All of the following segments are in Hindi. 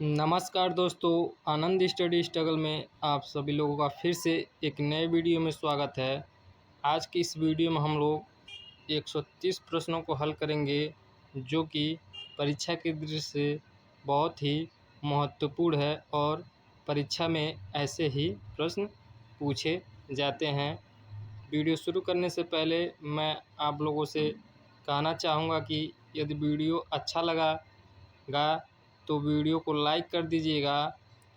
नमस्कार दोस्तों, आनंद स्टडी स्ट्रगल में आप सभी लोगों का फिर से एक नए वीडियो में स्वागत है। आज की इस वीडियो में हम लोग 130 प्रश्नों को हल करेंगे, जो कि परीक्षा की दृष्टि से बहुत ही महत्वपूर्ण है और परीक्षा में ऐसे ही प्रश्न पूछे जाते हैं। वीडियो शुरू करने से पहले मैं आप लोगों से कहना चाहूँगा कि यदि वीडियो अच्छा लगा तो वीडियो को लाइक कर दीजिएगा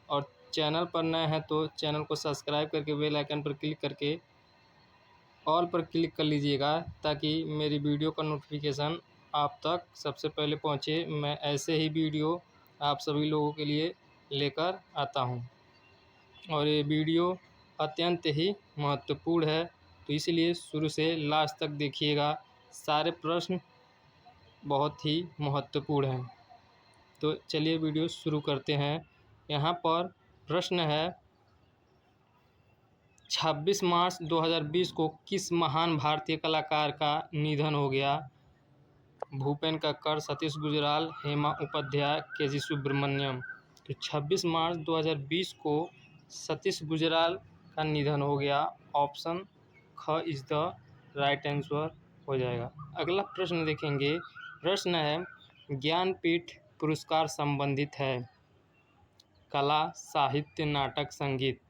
और चैनल पर नए हैं तो चैनल को सब्सक्राइब करके बेल आइकन पर क्लिक करके ऑल पर क्लिक कर लीजिएगा, ताकि मेरी वीडियो का नोटिफिकेशन आप तक सबसे पहले पहुंचे। मैं ऐसे ही वीडियो आप सभी लोगों के लिए लेकर आता हूं और ये वीडियो अत्यंत ही महत्वपूर्ण है, तो इसलिए शुरू से लास्ट तक देखिएगा। सारे प्रश्न बहुत ही महत्वपूर्ण हैं। तो चलिए वीडियो शुरू करते हैं। यहाँ पर प्रश्न है, 26 मार्च 2020 को किस महान भारतीय कलाकार का निधन हो गया? भूपेन कक्कड़, सतीश गुजराल, हेमा उपाध्याय, के.जी. सुब्रमण्यम। तो 26 मार्च 2020 को सतीश गुजराल का निधन हो गया। ऑप्शन ख इज द राइट आंसर हो जाएगा। अगला प्रश्न देखेंगे। प्रश्न है, ज्ञानपीठ पुरस्कार संबंधित है कला, साहित्य, नाटक, संगीत।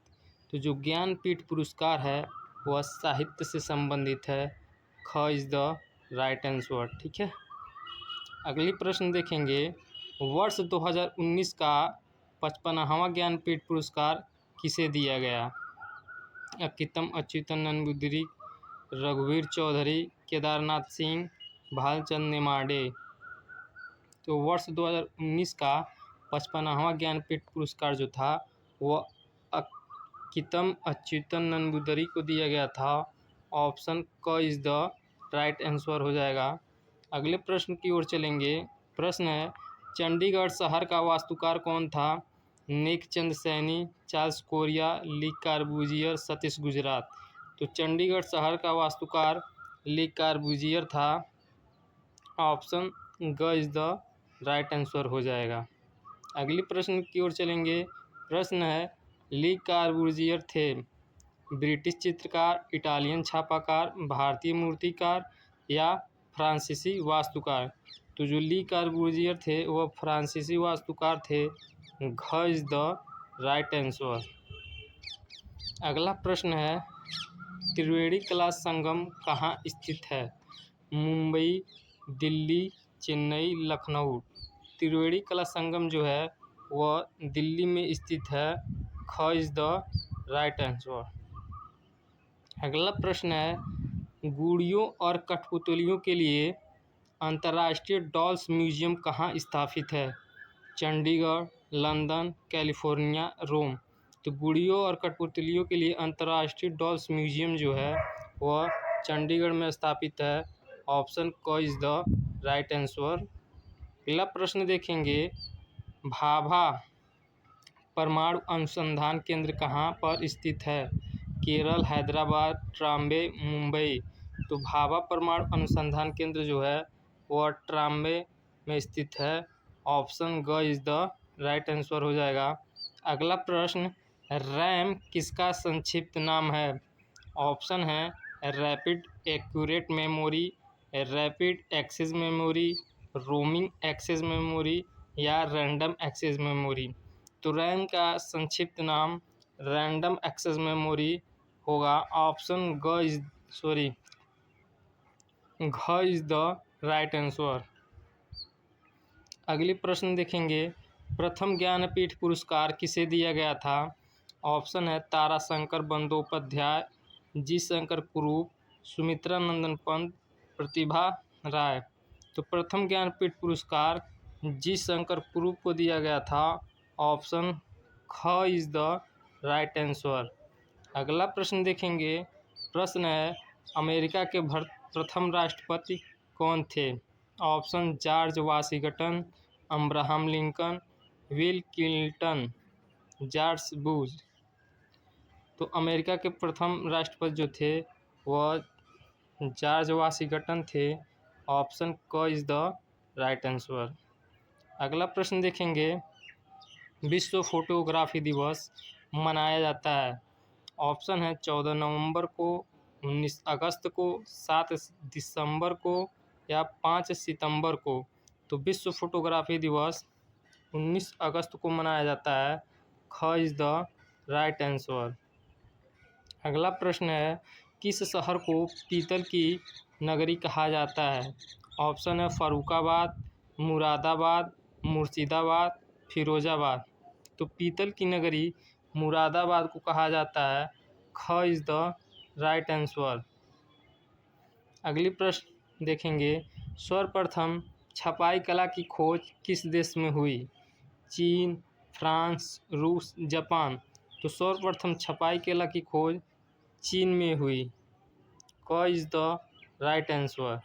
तो जो ज्ञानपीठ पुरस्कार है वह साहित्य से संबंधित है। ख इज द राइट आंसर। ठीक है। अगली प्रश्न देखेंगे। वर्ष 2019 का 55वां ज्ञानपीठ पुरस्कार किसे दिया गया? अकितम अच्युतन नंबूदिरी, रघुवीर चौधरी, केदारनाथ सिंह, भालचंद नेमाड़े। तो वर्ष 2019 का 55वां ज्ञानपीठ पुरस्कार जो था वह अकितम अच्युतन नंबूदरी को दिया गया था। ऑप्शन क इज द राइट आंसर हो जाएगा। अगले प्रश्न की ओर चलेंगे। प्रश्न है, चंडीगढ़ शहर का वास्तुकार कौन था? नेकचंद सैनी, चार्ल्स कोरिया, ली कार्बूजियर, सतीश गुजरात। तो चंडीगढ़ शहर का वास्तुकार ली कार्बूजियर था। ऑप्शन ग इज द राइट आंसर हो जाएगा। अगली प्रश्न की ओर चलेंगे। प्रश्न है, ली कार्बूजियर थे ब्रिटिश चित्रकार, इटालियन छापाकार, भारतीय मूर्तिकार या फ्रांसीसी वास्तुकार? तो जो ली कार्बूजियर थे वह फ्रांसीसी वास्तुकार थे। घ इज द राइट आंसर। अगला प्रश्न है, त्रिवेणी कला संगम कहाँ स्थित है? मुंबई, दिल्ली, चेन्नई, लखनऊ। त्रिवेणी कला संगम जो है वह दिल्ली में स्थित है। ख इज द राइट आंसर। अगला प्रश्न है, गुड़ियों और कठपुतलियों के लिए अंतर्राष्ट्रीय डॉल्स म्यूजियम कहाँ स्थापित है? चंडीगढ़, लंदन, कैलिफोर्निया, रोम। तो गुड़ियों और कठपुतलियों के लिए अंतर्राष्ट्रीय डॉल्स म्यूजियम जो है वह चंडीगढ़ में स्थापित है। ऑप्शन क इज द राइट आंसर। अगला प्रश्न देखेंगे। भाभा परमाणु अनुसंधान केंद्र कहाँ पर स्थित है? केरल, हैदराबाद, ट्राम्बे, मुंबई। तो भाभा परमाणु अनुसंधान केंद्र जो है वह ट्राम्बे में स्थित है। ऑप्शन ग इज द राइट आंसर हो जाएगा। अगला प्रश्न, रैम किसका संक्षिप्त नाम है? ऑप्शन है rapid accurate memory, rapid access memory, roaming access memory या रैंडम एक्सेस मेमोरी। तो रैम का संक्षिप्त नाम रैंडम एक्सेस मेमोरी होगा। ऑप्शन घ इज द राइट आंसर। अगली प्रश्न देखेंगे। प्रथम ज्ञानपीठ पुरस्कार किसे दिया गया था? ऑप्शन है ताराशंकर बंदोपाध्याय, जी शंकर कुरूप, सुमित्रा नंदन पंत, प्रतिभा राय। तो प्रथम ज्ञानपीठ पुरस्कार जी शंकर कुरूप को दिया गया था। ऑप्शन ख इज द राइट आंसर। अगला प्रश्न देखेंगे। प्रश्न है, अमेरिका के प्रथम राष्ट्रपति कौन थे? Option George Washington, Abraham Lincoln, will Clinton, George Bush. तो अमेरिका के प्रथम राष्ट्रपति जो थे वह जॉर्ज वाशिंगटन थे। ऑप्शन क इज द राइट आंसर। अगला प्रश्न देखेंगे। विश्व फोटोग्राफी दिवस मनाया जाता है? ऑप्शन है 14 नवंबर को, 19 अगस्त को, 7 दिसंबर को या 5 सितंबर को। तो विश्व फोटोग्राफी दिवस 19 अगस्त को मनाया जाता है। ख इज द राइट आंसर। अगला प्रश्न है, किस शहर को पीतल की नगरी कहा जाता है? ऑप्शन है फर्रुखाबाद, मुरादाबाद, मुर्शिदाबाद, फिरोजाबाद। तो पीतल की नगरी मुरादाबाद को कहा जाता है। ख इज द राइट आंसर। अगली प्रश्न देखेंगे, सर्वप्रथम छपाई कला की खोज किस देश में हुई? चीन, फ्रांस, रूस, जापान। तो सर्वप्रथम छपाई कला की खोज चीन में हुई। क इज द राइट आंसर।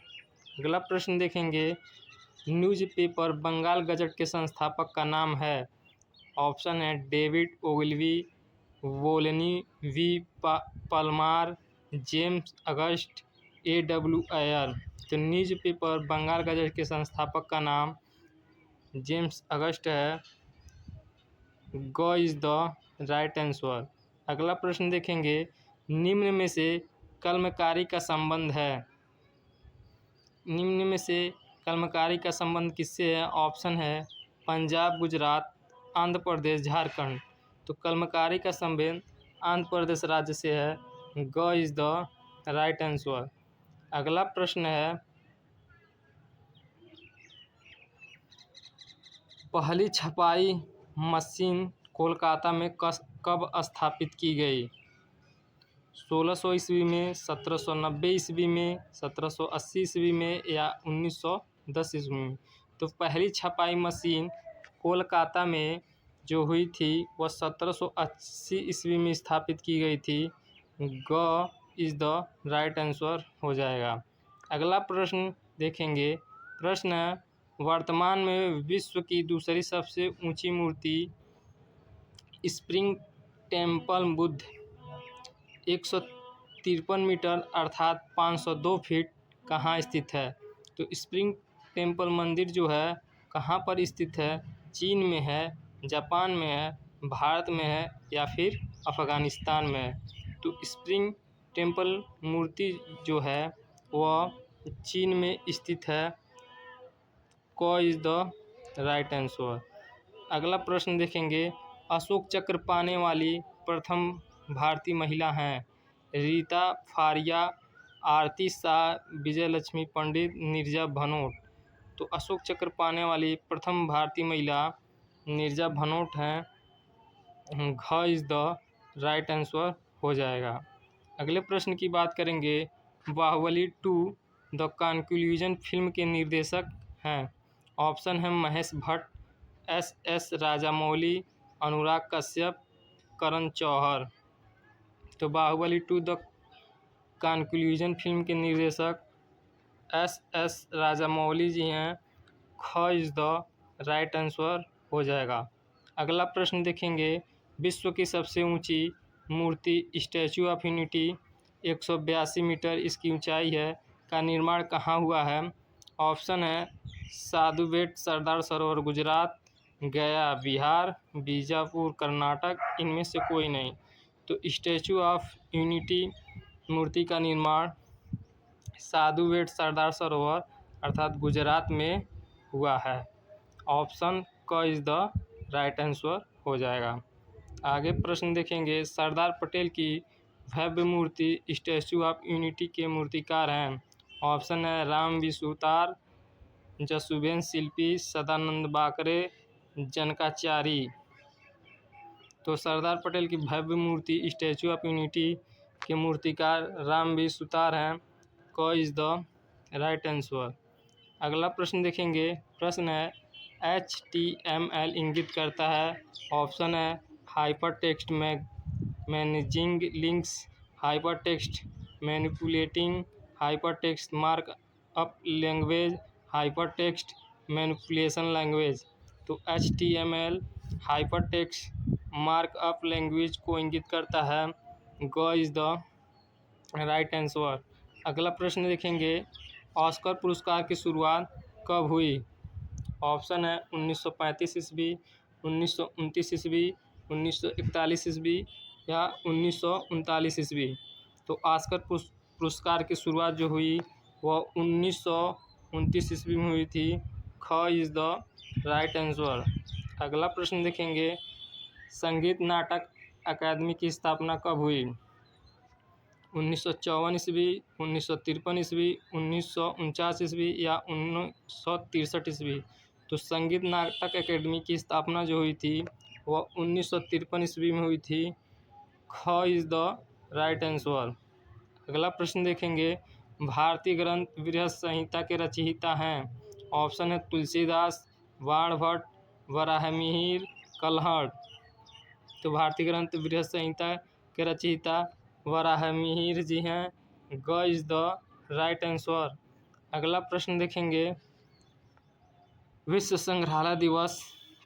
अगला प्रश्न देखेंगे, न्यूज़पेपर बंगाल गजट के संस्थापक का नाम है? ऑप्शन है David Ogilvy, Volney V Palmer, James August, A.W. Ayer. तो न्यूज़पेपर बंगाल गजट के संस्थापक का नाम जेम्स अगस्ट है। ग इज द राइट आंसर। अगला प्रश्न देखेंगे, निम्न में से कलमकारी का संबंध है? निम्न में से कलमकारी का संबंध किससे है? ऑप्शन है पंजाब, गुजरात, आंध्र प्रदेश, झारखंड। तो कलमकारी का संबंध आंध्र प्रदेश राज्य से है। ग इज द राइट आंसर। अगला प्रश्न है, पहली छपाई मशीन कोलकाता में कब स्थापित की गई? 1600 ईस्वी में, 1790 ईस्वी में, 1780 ईस्वी में या 1910 ईस्वी में। तो पहली छपाई मशीन कोलकाता में जो हुई थी वह 1780 ईस्वी में स्थापित की गई थी। ग इज द राइट आंसर हो जाएगा। अगला प्रश्न देखेंगे, प्रश्न है, वर्तमान में विश्व की दूसरी सबसे ऊंची मूर्ति स्प्रिंग टेम्पल बुद्ध 153 मीटर अर्थात 502 फीट कहाँ स्थित है? तो स्प्रिंग टेम्पल मंदिर जो है कहाँ पर स्थित है? चीन में है, जापान में है, भारत में है या फिर अफ़गानिस्तान में है? तो स्प्रिंग टेम्पल मूर्ति जो है वह चीन में स्थित है। क इज द राइट आंसर। अगला प्रश्न देखेंगे, अशोक चक्र पाने वाली प्रथम भारतीय महिला हैं? रीता फारिया, आरती शाह, विजयलक्ष्मी पंडित, नीरजा भनोट। तो अशोक चक्र पाने वाली प्रथम भारतीय महिला नीरजा भनोट हैं। घ इज द राइट आंसर हो जाएगा। अगले प्रश्न की बात करेंगे, बाहुबली 2 द कंक्लूजन फिल्म के निर्देशक हैं? ऑप्शन है महेश भट्ट, S राजामौली, अनुराग कश्यप, करण जौहर। तो बाहुबली 2 द कंक्लूजन फिल्म के निर्देशक S राजामौली जी हैं। ख इज द राइट आंसर हो जाएगा। अगला प्रश्न देखेंगे, विश्व की सबसे ऊंची मूर्ति स्टैचू ऑफ यूनिटी 182 मीटर इसकी ऊंचाई है का निर्माण कहाँ हुआ है? ऑप्शन है साधु बेट, सरदार सरोवर, गुजरात, गया बिहार, बीजापुर कर्नाटक, इनमें से कोई नहीं। तो स्टैचू ऑफ यूनिटी मूर्ति का निर्माण साधु बेट, सरदार सरोवर अर्थात गुजरात में हुआ है। ऑप्शन क इज द राइट आंसर हो जाएगा। आगे प्रश्न देखेंगे, सरदार पटेल की भव्य मूर्ति स्टैचू ऑफ यूनिटी के मूर्तिकार हैं? ऑप्शन है राम विसुतार, जसुबेन शिल्पी, सदानंद बाकरे, जनकाचारी। तो सरदार पटेल की भव्य मूर्ति स्टैचू ऑफ यूनिटी के मूर्तिकार राम विसुतार हैं। क इज द राइट आंसर। अगला प्रश्न देखेंगे, प्रश्न है, HTML इंगित करता है? ऑप्शन है hyper text managing links, hyper text manipulating, hyper text mark up language, hyper text manipulation language. तो HTML hyper text mark up language को इंगित करता है। ग इज द राइट आंसर। अगला प्रश्न देखेंगे, ऑस्कर पुरस्कार की शुरुआत कब हुई? ऑप्शन है 1935 ईस्वी, 1929 ईस्वी, 1941 ईस्वी या 1939 ईस्वी। तो ऑस्कर पुरस्कार की शुरुआत जो हुई वह 1929 ईस्वी में हुई थी। ख इज़ द राइट आंसर। अगला प्रश्न देखेंगे, संगीत नाटक अकादमी की स्थापना कब हुई? 1954 ईस्वी, 1953 ईस्वी, 1949 ईस्वी या 1963 ईस्वी। तो संगीत नाटक अकादमी की स्थापना जो हुई थी वह 1953 ईस्वी में हुई थी। ख इज़ द राइट आंसर। अगला प्रश्न देखेंगे, भारतीय ग्रंथ बृहत संहिता के रचयिता हैं। ऑप्शन है तुलसीदास, बाणभट्ट, वराहमिहिर, कल्हड़। तो भारतीय ग्रंथ बृहत संहिता के रचयिता वराहमिहिर जी हैं। ग इज़ द राइट आंसर। अगला प्रश्न देखेंगे, विश्व संग्रहालय दिवस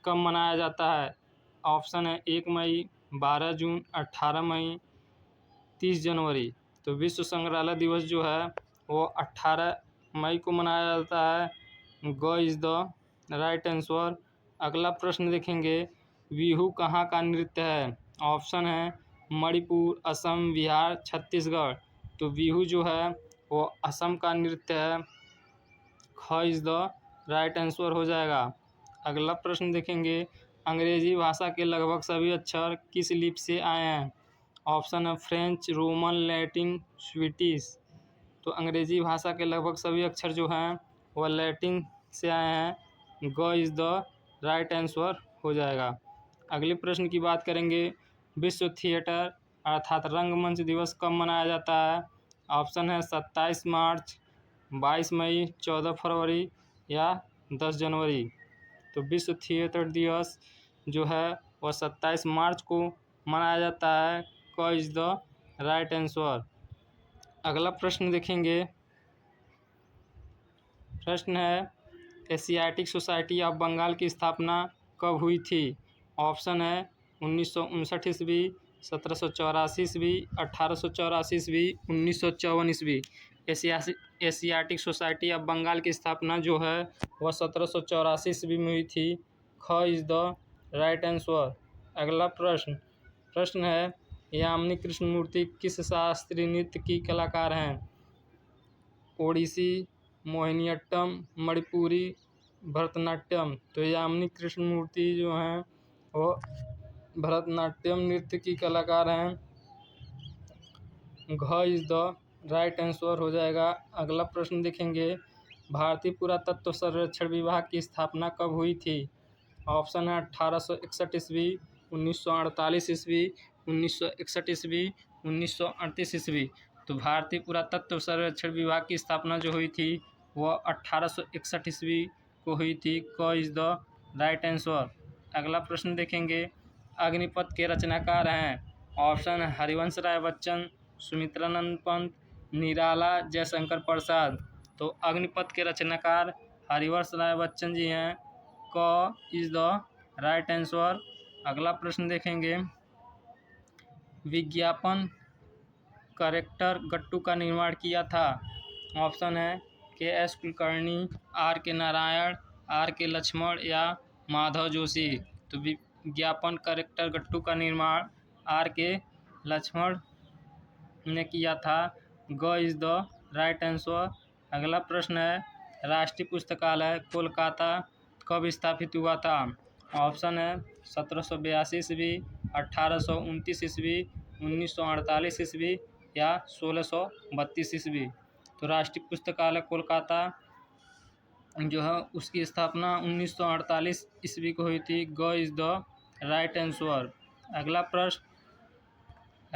कब मनाया जाता है? ऑप्शन है 1 मई, 12 जून, 18 मई, 30 जनवरी। तो विश्व संग्रहालय दिवस जो है वो 18 मई को मनाया जाता है। ग इज़ द राइट आंसर। अगला प्रश्न देखेंगे, बिहू कहाँ का नृत्य है? ऑप्शन है मणिपुर, असम, बिहार, छत्तीसगढ़। तो बिहू जो है वो असम का नृत्य है। ख इज़ द राइट आंसर हो जाएगा। अगला प्रश्न देखेंगे, अंग्रेजी भाषा के लगभग सभी अक्षर किस लिपि से आए हैं? ऑप्शन है फ्रेंच, रोमन, लैटिन, स्वीटिश। तो अंग्रेजी भाषा के लगभग सभी अक्षर जो हैं वह लैटिन से आए हैं। ग इज़ द राइट आंसर हो जाएगा। अगले प्रश्न की बात करेंगे, विश्व थिएटर अर्थात रंगमंच दिवस कब मनाया जाता है? ऑप्शन है 27 मार्च, 22 मई, 14 फरवरी या 10 जनवरी। तो विश्व थिएटर दिवस जो है वह 27 मार्च को मनाया जाता है। क इज़ द राइट आंसर। अगला प्रश्न देखेंगे, प्रश्न है एशियाटिक सोसाइटी ऑफ बंगाल की स्थापना कब हुई थी? ऑप्शन है 1959 ईस्वी, 1784 ईस्वी, 1884 ईस्वी, 1954 ईस्वी। एशियाटिक सोसाइटी ऑफ बंगाल की स्थापना जो है वह 1784 ईस्वी में हुई थी। ख इज़ द राइट आंसर। अगला प्रश्न है, यामिनी कृष्णमूर्ति किस शास्त्रीय नृत्य की कलाकार हैं? ओडिसी, मोहिनीअट्टम, मणिपुरी, भरतनाट्यम। तो यामिनी कृष्णमूर्ति जो हैं वो भरतनाट्यम नृत्य की कलाकार हैं। घ इज़ द राइट आंसर हो जाएगा। अगला प्रश्न देखेंगे, भारतीय पुरातत्व सर्वेक्षण विभाग की स्थापना कब हुई थी? ऑप्शन है 1861 ईस्वी, 1948 ईस्वी, 1961 ईस्वी, 1938 ईस्वी। तो भारतीय पुरातत्व सर्वेक्षण विभाग की स्थापना जो हुई थी वह 1861 ईस्वी को हुई थी। क इज़ द राइट आंसर। अगला प्रश्न देखेंगे, अग्निपथ के रचनाकार हैं। ऑप्शन है हरिवंश राय बच्चन, सुमित्रानंद पंत, निराला, जयशंकर प्रसाद। तो अग्निपथ के रचनाकार हरिवंश राय बच्चन जी हैं। क इज़ द राइट आंसर। अगला प्रश्न देखेंगे, विज्ञापन करेक्टर गट्टू का निर्माण किया था। ऑप्शन है के.एस. कुलकर्णी, आर के नारायण, आर के लक्ष्मण या माधव जोशी। तो विज्ञापन करेक्टर गट्टू का निर्माण आर के लक्ष्मण ने किया था। ग इज़ द राइट आंसर। अगला प्रश्न है, राष्ट्रीय पुस्तकालय कोलकाता कब स्थापित हुआ था? ऑप्शन है 1782 ईस्वी, 1829 ईस्वी, 1948 ईस्वी या 1632 ईस्वी। तो राष्ट्रीय पुस्तकालय कोलकाता जो है उसकी स्थापना 1948 ईस्वी को हुई थी। ग इज़ द राइट आंसर। अगला प्रश्न,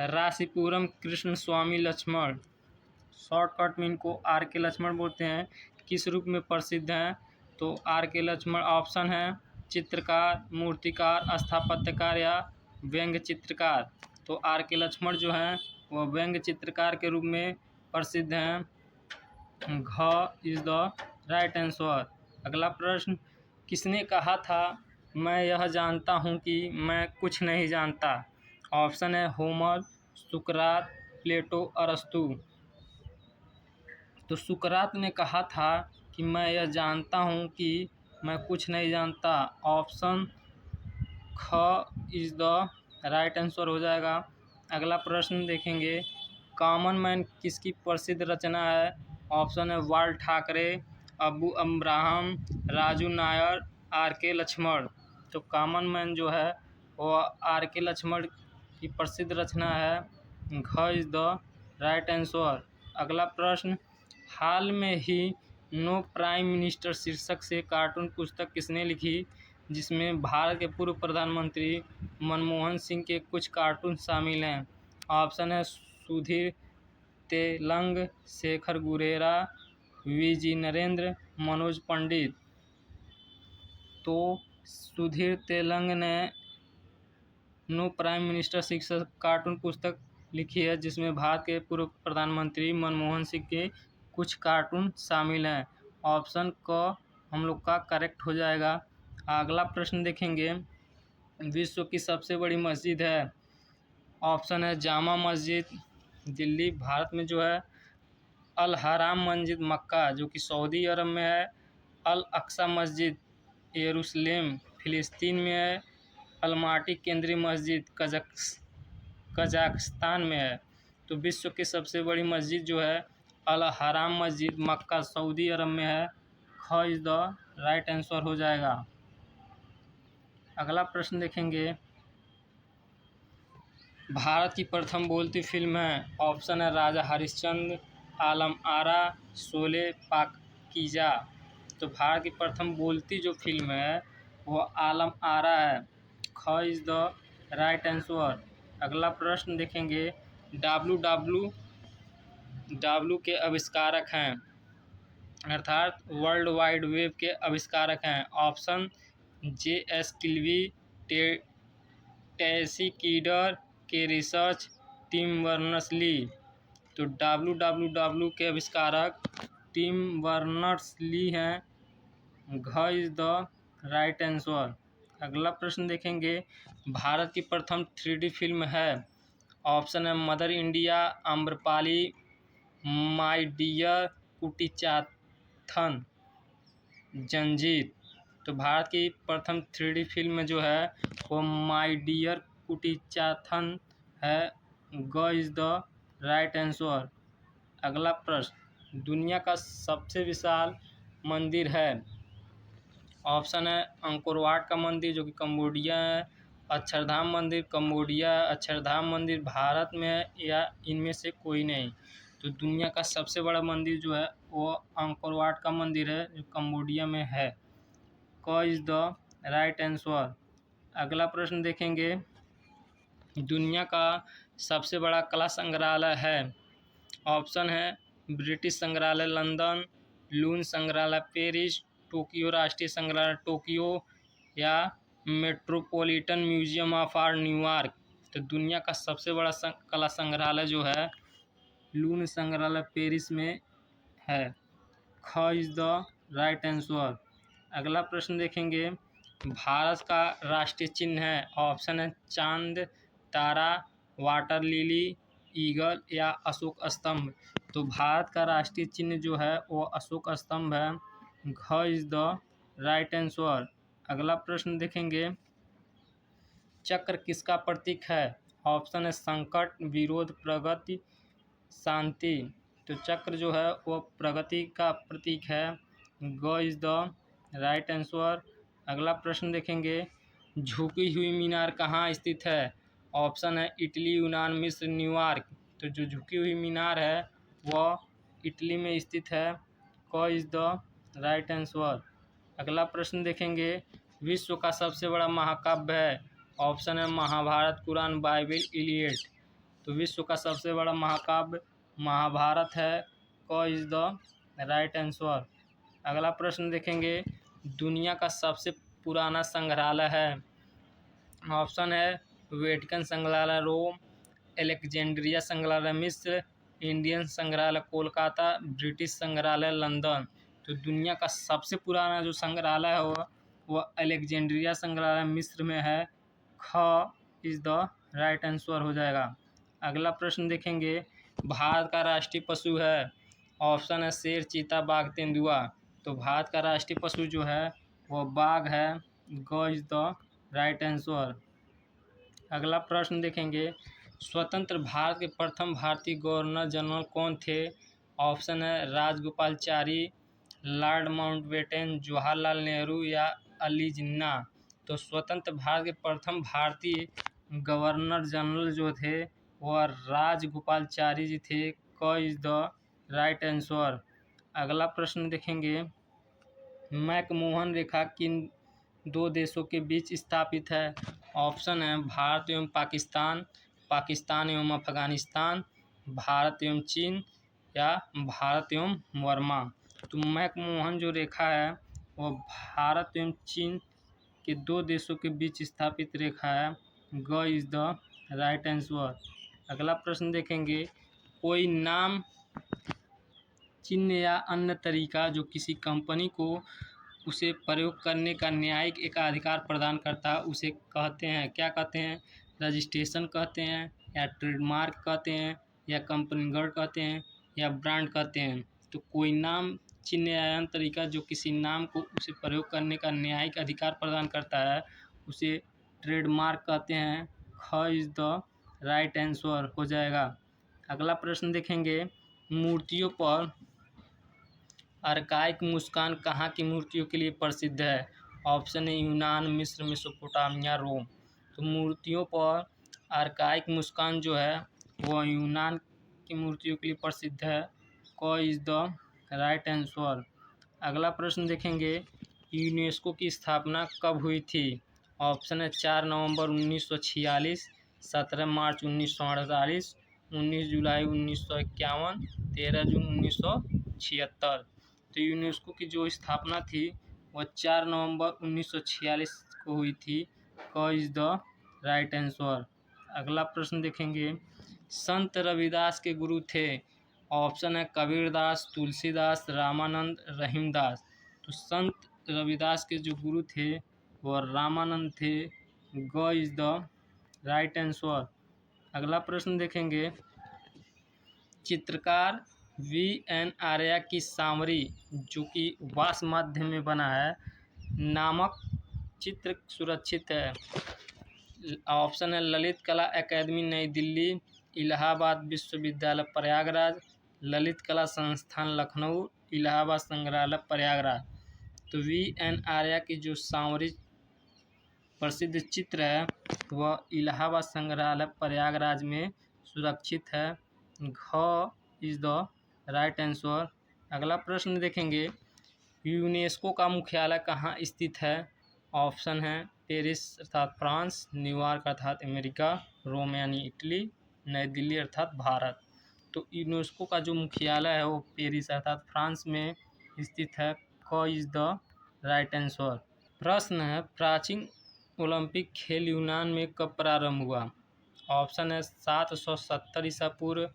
रासीपुरम कृष्ण स्वामी लक्ष्मण, शॉर्टकट में इनको आर के लक्ष्मण बोलते हैं, किस रूप में प्रसिद्ध हैं? तो आर के लक्ष्मण ऑप्शन है चित्रकार, मूर्तिकार, स्थापत्यकार या व्यंग्य चित्रकार। तो आर के लक्ष्मण जो हैं वह व्यंग्य चित्रकार के रूप में प्रसिद्ध हैं। घ इज़ द राइट आंसर। अगला प्रश्न, किसने कहा था मैं यह जानता हूँ कि मैं कुछ नहीं जानता? ऑप्शन है होमर, सुकरात, प्लेटो, अरस्तु। तो सुकरात ने कहा था कि मैं यह जानता हूँ कि मैं कुछ नहीं जानता। ऑप्शन ख इज द राइट आंसर हो जाएगा। अगला प्रश्न देखेंगे, कॉमन मैन किसकी प्रसिद्ध रचना है? ऑप्शन है वाल ठाकरे, अबू अब्राहम, राजू नायर, आर के लक्ष्मण। तो कॉमन मैन जो है वो आर के लक्ष्मण की प्रसिद्ध रचना है। घ इज द राइट आंसर। अगला प्रश्न, हाल में ही नो प्राइम मिनिस्टर शीर्षक से कार्टून पुस्तक किसने लिखी, जिसमें भारत के पूर्व प्रधानमंत्री मनमोहन सिंह के कुछ कार्टून शामिल हैं? ऑप्शन है सुधीर तेलंग, शेखर गुरेरा, वीजी नरेंद्र, मनोज पंडित। तो सुधीर तेलंग ने नो प्राइम मिनिस्टर शीर्षक कार्टून पुस्तक लिखी है, जिसमें भारत के पूर्व प्रधानमंत्री मनमोहन सिंह के कुछ कार्टून शामिल हैं। ऑप्शन क हम लोग का करेक्ट हो जाएगा। अगला प्रश्न देखेंगे, विश्व की सबसे बड़ी मस्जिद है? ऑप्शन है जामा मस्जिद दिल्ली भारत में जो है, अल हराम मस्जिद मक्का जो कि सऊदी अरब में है, अल अक्सा मस्जिद यरूशलेम फिलिस्तीन में है, अलमाटी केंद्रीय मस्जिद कजाकिस्तान में है। तो विश्व की सबसे बड़ी मस्जिद जो है अल हराम मस्जिद मक्का सऊदी अरब में है। ख इज द राइट आंसर हो जाएगा। अगला प्रश्न देखेंगे, भारत की प्रथम बोलती फिल्म है? ऑप्शन है राजा हरिश्चंद्र, आलम आरा, शोले, पाकीजा। तो भारत की प्रथम बोलती जो फिल्म है वो आलम आरा है। ख इज द राइट आंसर। अगला प्रश्न देखेंगे, डब्ल्यू के आविष्कारक हैं, अर्थात वर्ल्ड वाइड वेब के आविष्कारक हैं? Option JS. किल्वी, टेसी कीडर, के रिसर्च, टिम बर्नर्स-ली। तो डब्ल्यू के आविष्कारक टिम बर्नर्स-ली हैं। घ इज द राइट आंसर। अगला प्रश्न देखेंगे, भारत की प्रथम 3D फिल्म है? ऑप्शन है Mother India, Amrapali, My Dear, Kuttichathan, Zanjeer. तो भारत की प्रथम 3D फिल्म जो है वो माय डियर कुटीचाथन है। ग इज द राइट आंसर। अगला प्रश्न, दुनिया का सबसे विशाल मंदिर है? ऑप्शन है अंकोरवाट का मंदिर जो कि कम्बोडिया है, अक्षरधाम मंदिर कम्बोडिया, अक्षरधाम मंदिर भारत में है, या इनमें से कोई नहीं। तो दुनिया का सबसे बड़ा मंदिर जो है वो अंकोरवाट का मंदिर है जो कम्बोडिया में है। क इज द राइट आंसर। अगला प्रश्न देखेंगे, दुनिया का सबसे बड़ा कला संग्रहालय है? ऑप्शन है ब्रिटिश संग्रहालय लंदन, लून संग्रहालय पेरिस, टोक्यो राष्ट्रीय संग्रहालय टोक्यो, या metropolitan museum of art New York. तो दुनिया का सबसे बड़ा कला संग्रहालय जो है लून संग्रहालय पेरिस में है। ख इज द राइट आंसर। अगला प्रश्न देखेंगे, भारत का राष्ट्रीय चिन्ह है? ऑप्शन है चांद, तारा, वाटर लिली, ईगल, या अशोक स्तंभ। तो भारत का राष्ट्रीय चिन्ह जो है वो अशोक स्तंभ है। घ इज द राइट आंसर। अगला प्रश्न देखेंगे, चक्र किसका प्रतीक है? ऑप्शन है संकट, विरोध, प्रगति, शांति। तो चक्र जो है वो प्रगति का प्रतीक है। ग इज द राइट आंसर। अगला प्रश्न देखेंगे, झुकी हुई मीनार कहाँ स्थित है? ऑप्शन है इटली, यूनान, मिस्र, न्यूयॉर्क। तो जो झुकी हुई मीनार है वह इटली में स्थित है। क इज द राइट आंसर। अगला प्रश्न देखेंगे, विश्व का सबसे बड़ा महाकाव्य है? ऑप्शन है महाभारत, कुरान, बाइबिल, इलियड। तो विश्व का सबसे बड़ा महाकाव्य महाभारत है। क इज द राइट आंसर। अगला प्रश्न देखेंगे, दुनिया का सबसे पुराना संग्रहालय है? ऑप्शन है वेटिकन संग्रहालय रोम, एलेक्जेंड्रिया संग्रहालय मिस्र, इंडियन संग्रहालय कोलकाता, ब्रिटिश संग्रहालय लंदन। तो दुनिया का सबसे पुराना जो संग्रहालय है वह एलेक्जेंड्रिया संग्रहालय मिस्र में है। ख इज द राइट आंसर हो जाएगा। अगला प्रश्न देखेंगे, भारत का राष्ट्रीय पशु है? ऑप्शन है शेर, चीता, बाघ, तेंदुआ। तो भारत का राष्ट्रीय पशु जो है वह बाघ है। ग इज द राइट आंसर। अगला प्रश्न देखेंगे, स्वतंत्र भारत के प्रथम भारतीय गवर्नर जनरल कौन थे? ऑप्शन है राजगोपालचारी, लॉर्ड माउंटबेटन, जवाहरलाल नेहरू या अली जिन्ना। तो स्वतंत्र भारत के प्रथम भारतीय गवर्नर जनरल जो थे वह राजगोपालचारी जी थे। क इज द राइट आंसर। अगला प्रश्न देखेंगे, मैकमोहन रेखा किन दो देशों के बीच स्थापित है? ऑप्शन है भारत एवं पाकिस्तान, पाकिस्तान एवं अफगानिस्तान, भारत एवं चीन या भारत एवं वर्मा। तो मैकमोहन जो रेखा है वह भारत एवं चीन के दो देशों के बीच स्थापित रेखा है। ग इज द राइट आंसर। अगला प्रश्न देखेंगे, कोई नाम, चिन्ह या अन्य तरीका जो किसी कंपनी को उसे प्रयोग करने का न्यायिक एकाधिकार प्रदान करता है उसे कहते हैं, क्या कहते हैं? रजिस्ट्रेशन कहते हैं या ट्रेडमार्क कहते हैं या कंपनी गढ़ कहते हैं या ब्रांड कहते हैं। तो कोई नाम, चिन्ह या अन्य तरीका जो किसी नाम को उसे प्रयोग करने का न्यायिक अधिकार प्रदान करता है उसे ट्रेडमार्क कहते हैं। ख इज द राइट आंसर हो जाएगा। अगला प्रश्न देखेंगे, मूर्तियों पर अर्काइक मुस्कान कहाँ की मूर्तियों के लिए प्रसिद्ध है? ऑप्शन है यूनान, मिस्र, मेसोपोटामिया, रोम। तो मूर्तियों पर अर्काइक मुस्कान जो है वह यूनान की मूर्तियों के लिए प्रसिद्ध है। क इज द राइट आंसर। अगला प्रश्न देखेंगे, यूनेस्को की स्थापना कब हुई थी? ऑप्शन है 4 नवंबर 1946, 17 मार्च 1948, 19 जुलाई 1951, 13 जून 1976। तो यूनेस्को की जो स्थापना थी वह 4 नवंबर 1946 को हुई थी। क इज द राइट आंसर। अगला प्रश्न देखेंगे, संत रविदास के गुरु थे? ऑप्शन है कबीरदास, तुलसीदास, रामानंद, रहीमदास। तो संत रविदास के जो गुरु थे वह रामानंद थे। ग इज द राइट आंसर। अगला प्रश्न देखेंगे, चित्रकार V.N. आर्या की सांवरी जो कि वास माध्यम में बना है नामक चित्र सुरक्षित है। ऑप्शन है ललित कला अकादमी नई दिल्ली, इलाहाबाद विश्वविद्यालय प्रयागराज, ललित कला संस्थान लखनऊ, इलाहाबाद संग्रहालय प्रयागराज। तो V.N. आर्या की जो सांवरी प्रसिद्ध चित्र है वह इलाहाबाद संग्रहालय प्रयागराज में सुरक्षित है। घ इज द राइट आंसर। अगला प्रश्न देखेंगे, यूनेस्को का मुख्यालय कहाँ स्थित है? ऑप्शन है पेरिस अर्थात फ्रांस, न्यूयॉर्क अर्थात अमेरिका, रोम यानी इटली, नई दिल्ली अर्थात भारत। तो यूनेस्को का जो मुख्यालय है वो पेरिस अर्थात फ्रांस में स्थित है। क इज द राइट आंसर। प्रश्न है, प्राचीन ओलंपिक खेल यूनान में कब प्रारंभ हुआ? ऑप्शन है 770 ईसा पूर्व,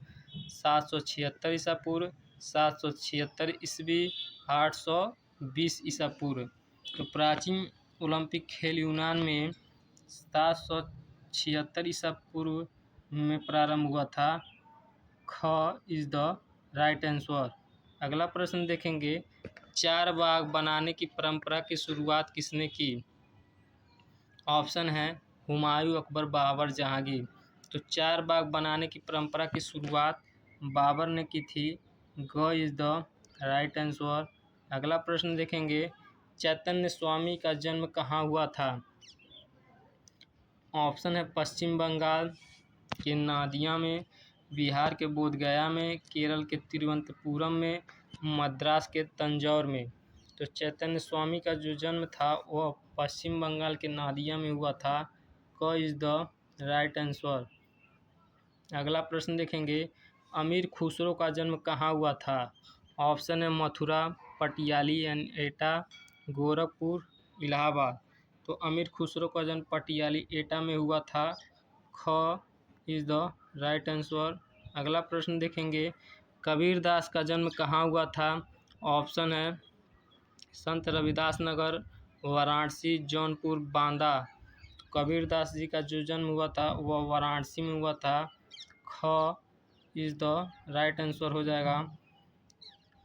776 ईसा पूर्व, 776 ईस्वी, 820 ईसा पूर्व। तो प्राचीन ओलंपिक खेल यूनान में 776 ईसा पूर्व में प्रारंभ हुआ था। ख इज द राइट आंसर। अगला प्रश्न देखेंगे, चार बाग बनाने की परंपरा की शुरुआत किसने की? ऑप्शन है हुमायूं, अकबर, बाबर, जहांगीर। तो चार बाग बनाने की परंपरा की शुरुआत बाबर ने की थी। ग इज द राइट आंसर। अगला प्रश्न देखेंगे, चैतन्य स्वामी का जन्म कहाँ हुआ था? ऑप्शन है पश्चिम बंगाल के नादिया में, बिहार के बोधगया में, केरल के तिरुवनंतपुरम में, मद्रास के तंजौर में। तो चैतन्य स्वामी का जो जन्म था वह पश्चिम बंगाल के नादिया में हुआ था। क इज द राइट आंसर। अगला प्रश्न देखेंगे, अमीर खुसरो का जन्म कहाँ हुआ था? ऑप्शन है मथुरा, पटियाली एंड एटा, गोरखपुर, इलाहाबाद। तो अमीर खुसरो का जन्म पटियाली एटा में हुआ था। ख इज द राइट आंसर। अगला प्रश्न देखेंगे, कबीरदास का जन्म कहाँ हुआ था? ऑप्शन है संत रविदास नगर, वाराणसी, जौनपुर, बांदा। तो कबीरदास जी का जो जन्म हुआ था वह वाराणसी में हुआ था। ख इज द राइट आंसर हो जाएगा।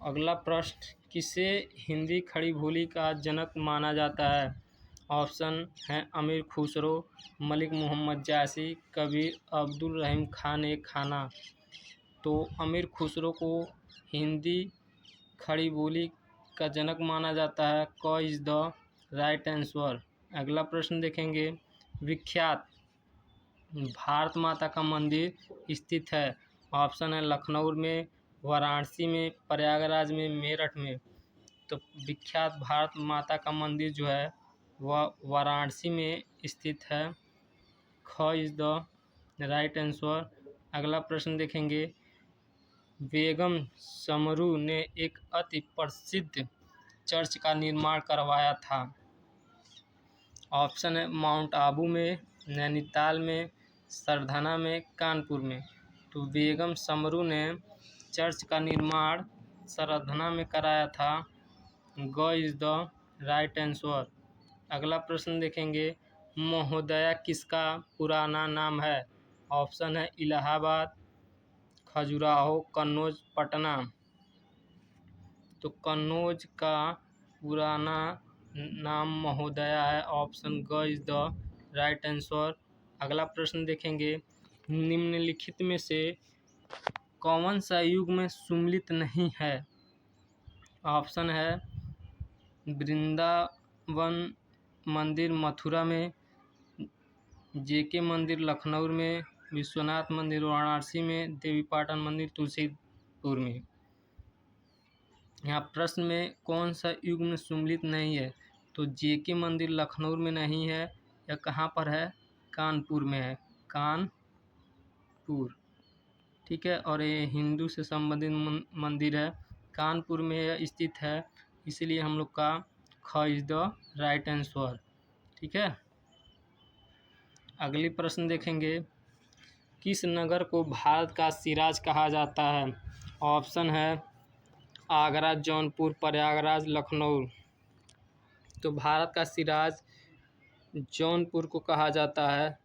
अगला प्रश्न, किसे हिंदी खड़ी बोली का जनक माना जाता है? ऑप्शन है अमीर खुसरो, मलिक मोहम्मद जासी, कबीर अब्दुल रहीम खान ए खाना। तो अमीर खुसरो को हिंदी खड़ी बोली का जनक माना जाता है। क इज़ द राइट आंसर। अगला प्रश्न देखेंगे, विख्यात भारत माता का मंदिर स्थित है। ऑप्शन है लखनऊ में, वाराणसी में, प्रयागराज में, मेरठ में। तो विख्यात भारत माता का मंदिर जो है वह वाराणसी में स्थित है। ख इज़ द राइट आंसर। अगला प्रश्न देखेंगे, बेगम समरू ने एक अति प्रसिद्ध चर्च का निर्माण करवाया था। ऑप्शन है माउंट आबू में, नैनीताल में, सरधना में, कानपुर में। तो बेगम समरू ने चर्च का निर्माण सरधना में कराया था। ग इज़ द राइट आंसर। अगला प्रश्न देखेंगे, महोदया किसका पुराना नाम है। ऑप्शन है इलाहाबाद, खजुराहो, कन्नौज, पटना। तो कन्नौज का पुराना नाम महोदया है। ऑप्शन ग इज़ द राइट आंसर। अगला प्रश्न देखेंगे, निम्नलिखित में से कौन सा युग में सुमिलित नहीं है। ऑप्शन है वृंदावन मंदिर मथुरा में, जेके मंदिर लखनऊ में, विश्वनाथ मंदिर वाराणसी में, देवीपाटन मंदिर तुलसीपुर में। यहाँ प्रश्न में कौन सा युग में सुमिलित नहीं है, तो जेके मंदिर लखनऊ में नहीं है। या कहाँ पर है, कानपुर में है, कानपुर। ठीक है, और ये हिंदू से संबंधित मंदिर है, कानपुर में स्थित है, इसलिए हम लोग का ख इज़ द राइट आंसर। ठीक है, अगली प्रश्न देखेंगे, किस नगर को भारत का सिराज कहा जाता है। ऑप्शन है आगरा, जौनपुर, प्रयागराज, लखनऊ। तो भारत का सिराज जौनपुर को कहा जाता है।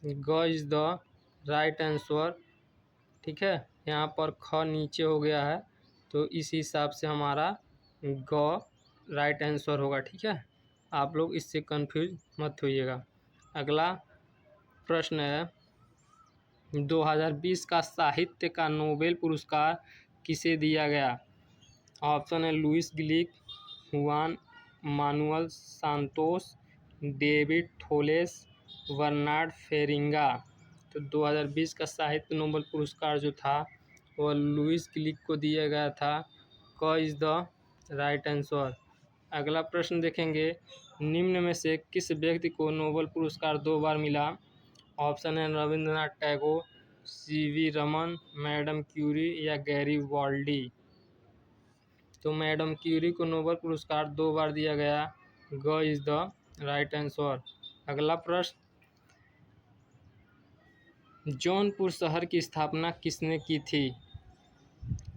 ग इज़ द राइट आंसर। ठीक है, यहाँ पर ख नीचे हो गया है, तो इस हिसाब से हमारा ग राइट आंसर होगा। ठीक है, आप लोग इससे कंफ्यूज मत होइएगा। अगला प्रश्न है, 2020 का साहित्य का नोबेल पुरस्कार किसे दिया गया। ऑप्शन है Louise Gluck, Juan Manuel Santos, David Thouless, Bernard Feringa. तो 2020 का साहित्य नोबेल पुरस्कार जो था वह लुइस ग्लिक को दिया गया था। क इज़ द राइट आंसर। अगला प्रश्न देखेंगे, निम्न में से किस व्यक्ति को नोबेल पुरस्कार 2 बार मिला। ऑप्शन है रविंद्रनाथ टैगोर, सीवी रमन, मैडम क्यूरी या गैरी वाल्डी। तो मैडम क्यूरी को नोबेल पुरस्कार 2 बार दिया गया। ग इज़ द राइट आंसर। अगला प्रश्न, जौनपुर शहर की स्थापना किसने की थी।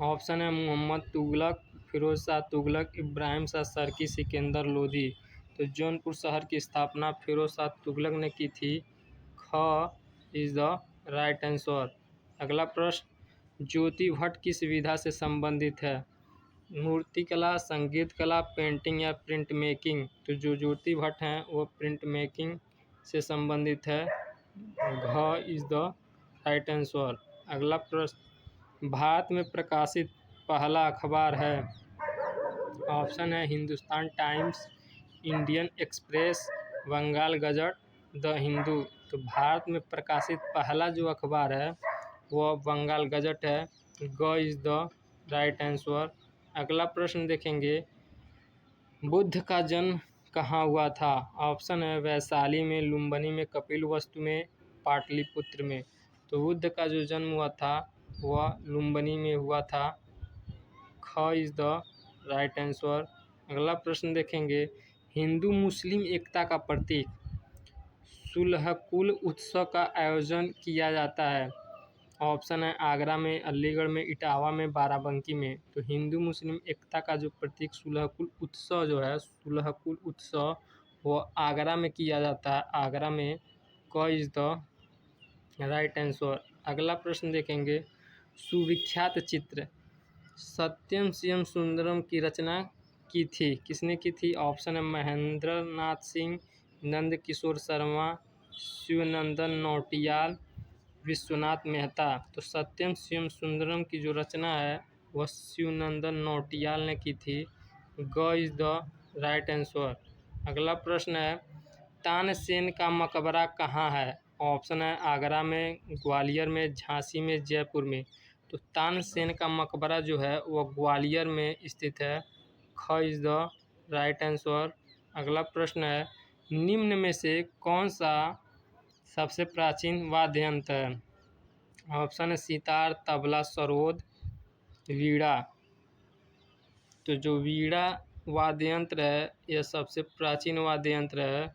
ऑप्शन है मोहम्मद तुगलक, फिरोज शाह तुगलक, इब्राहिम शाह सर्की, सिकंदर लोधी। तो जौनपुर शहर की स्थापना फिरोज शाह तुगलक ने की थी। ख इज़ द राइट आंसर। अगला प्रश्न, ज्योति भट्ट किस विधा से संबंधित है। मूर्तिकला, संगीत कला, पेंटिंग या प्रिंट मेकिंग। तो जो ज्योति भट्ट हैं वो प्रिंट मेकिंग से संबंधित है। घ इज़ द राइट आंसर। अगला प्रश्न, भारत में प्रकाशित पहला अखबार है। ऑप्शन है Hindustan Times, Indian Express, Bengal gazette, the Hindu. तो भारत में प्रकाशित पहला जो अखबार है वह बंगाल गजट है। ग इज़ द राइट आंसर। अगला प्रश्न देखेंगे, बुद्ध का जन्म कहाँ हुआ था। ऑप्शन है वैशाली में, लुम्बिनी में, कपिलवस्तु में, पाटलिपुत्र में। तो बुद्ध का जो जन्म हुआ था वह लुम्बिनी में हुआ था। ख इज़ द राइट आंसर। अगला प्रश्न देखेंगे, हिंदू मुस्लिम एकता का प्रतीक सुलहकुल उत्सव का आयोजन किया जाता है। ऑप्शन है आगरा में, अलीगढ़ में, इटावा में, बाराबंकी में। तो हिंदू मुस्लिम एकता का जो प्रतीक सुलहकुल उत्सव जो है, सुलहकुल उत्सव वो आगरा में किया जाता है, आगरा में। क इज़ द राइट आंसर। अगला प्रश्न देखेंगे, सुविख्यात चित्र सत्यम शिवम सुंदरम की रचना की थी, किसने की थी। ऑप्शन है महेंद्र नाथ सिंह, नंद किशोर शर्मा, शिवनंदन नौटियाल, विश्वनाथ मेहता। तो सत्यम शिवम सुंदरम की जो रचना है वह शिवनंदन नौटियाल ने की थी। ग इज द राइट आंसर। अगला प्रश्न है, तानसेन का मकबरा कहाँ है? ऑप्शन है आगरा में, ग्वालियर में, झांसी में, जयपुर में। तो तानसेन का मकबरा जो है वह ग्वालियर में स्थित है। ख इज द राइट आंसर। अगला प्रश्न है, निम्न में से कौन सा सबसे प्राचीन वाद्य यंत्र है? ऑप्शन है सितार, तबला, सरोद, वीणा। तो जो वीणा वाद्य यंत्र है यह सबसे प्राचीन वाद्य यंत्र है।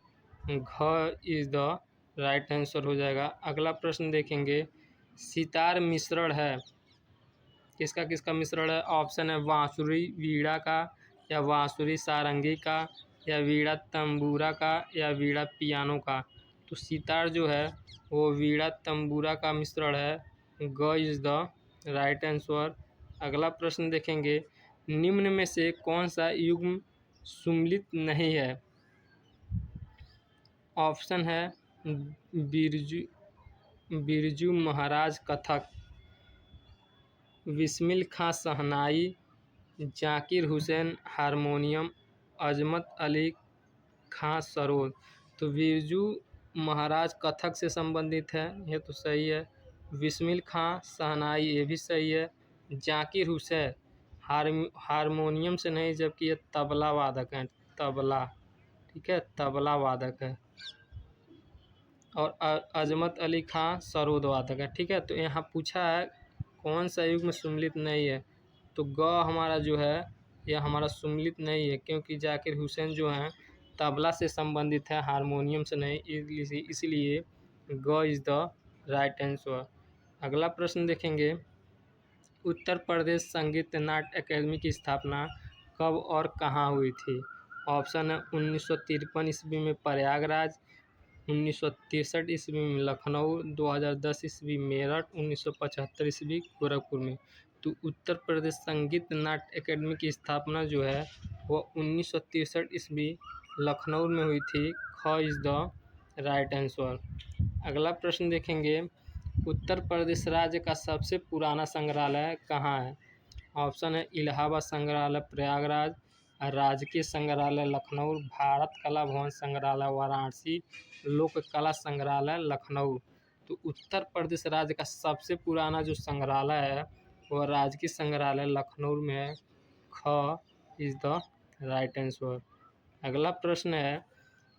घ इज द राइट आंसर हो जाएगा। अगला प्रश्न देखेंगे, सितार मिश्रण है किसका किसका मिश्रण है? ऑप्शन है बांसुरी वीणा का, या बांसुरी सारंगी का, या वीणा तंबूरा का, या वीणा पियानो का। तो सितार जो है वो वीणा तंबूरा का मिश्रण है। ग इज द राइट आंसर। अगला प्रश्न देखेंगे, निम्न में से कौन सा युग्म सुम्मिलित नहीं है? ऑप्शन है बिरजू बिरजू महाराज कथक, बिस्मिल खां शहनाई, जाकिर हुसैन हारमोनियम, अजमत अली खां सरोद। तो बिरजू महाराज कथक से संबंधित है, यह तो सही है। बिस्मिल खां शहनाई ये भी सही है। जाकिर हुसैन हारमोनियम से नहीं, जबकि ये तबला वादक हैं, तबला, ठीक है, तबला वादक है। और अजमत अली खां सरोद वादक है, ठीक है। तो यहाँ पूछा है कौन सा युग में सुम्मिलित नहीं है, तो ग हमारा जो है यह हमारा सुम्मिलित नहीं है, क्योंकि जाकिर हुसैन जो हैं तबला से संबंधित है, हारमोनियम से नहीं, इसलिए ग इज द राइट आंसर। अगला प्रश्न देखेंगे, उत्तर प्रदेश संगीत नाट्य अकादमी की स्थापना कब और कहाँ हुई थी? ऑप्शन है 1953 ईस्वी में प्रयागराज, 1963 ईस्वी में लखनऊ, 2010 ईस्वी मेरठ, 1975 ईस्वी गोरखपुर में। तो उत्तर प्रदेश संगीत नाट्य अकादमी की स्थापना जो है वो 1963 ईस्वी लखनऊ में हुई थी। ख इज द राइट आंसर। अगला प्रश्न देखेंगे, उत्तर प्रदेश राज्य का सबसे पुराना संग्रहालय कहाँ है? ऑप्शन है इलाहाबाद संग्रहालय प्रयागराज, राजकीय संग्रहालय लखनऊ, भारत कला भवन संग्रहालय वाराणसी, लोक कला संग्रहालय लखनऊ। तो उत्तर प्रदेश राज्य का सबसे पुराना जो संग्रहालय है वह राजकीय संग्रहालय लखनऊ में है। ख इज द राइट आंसर। अगला प्रश्न है,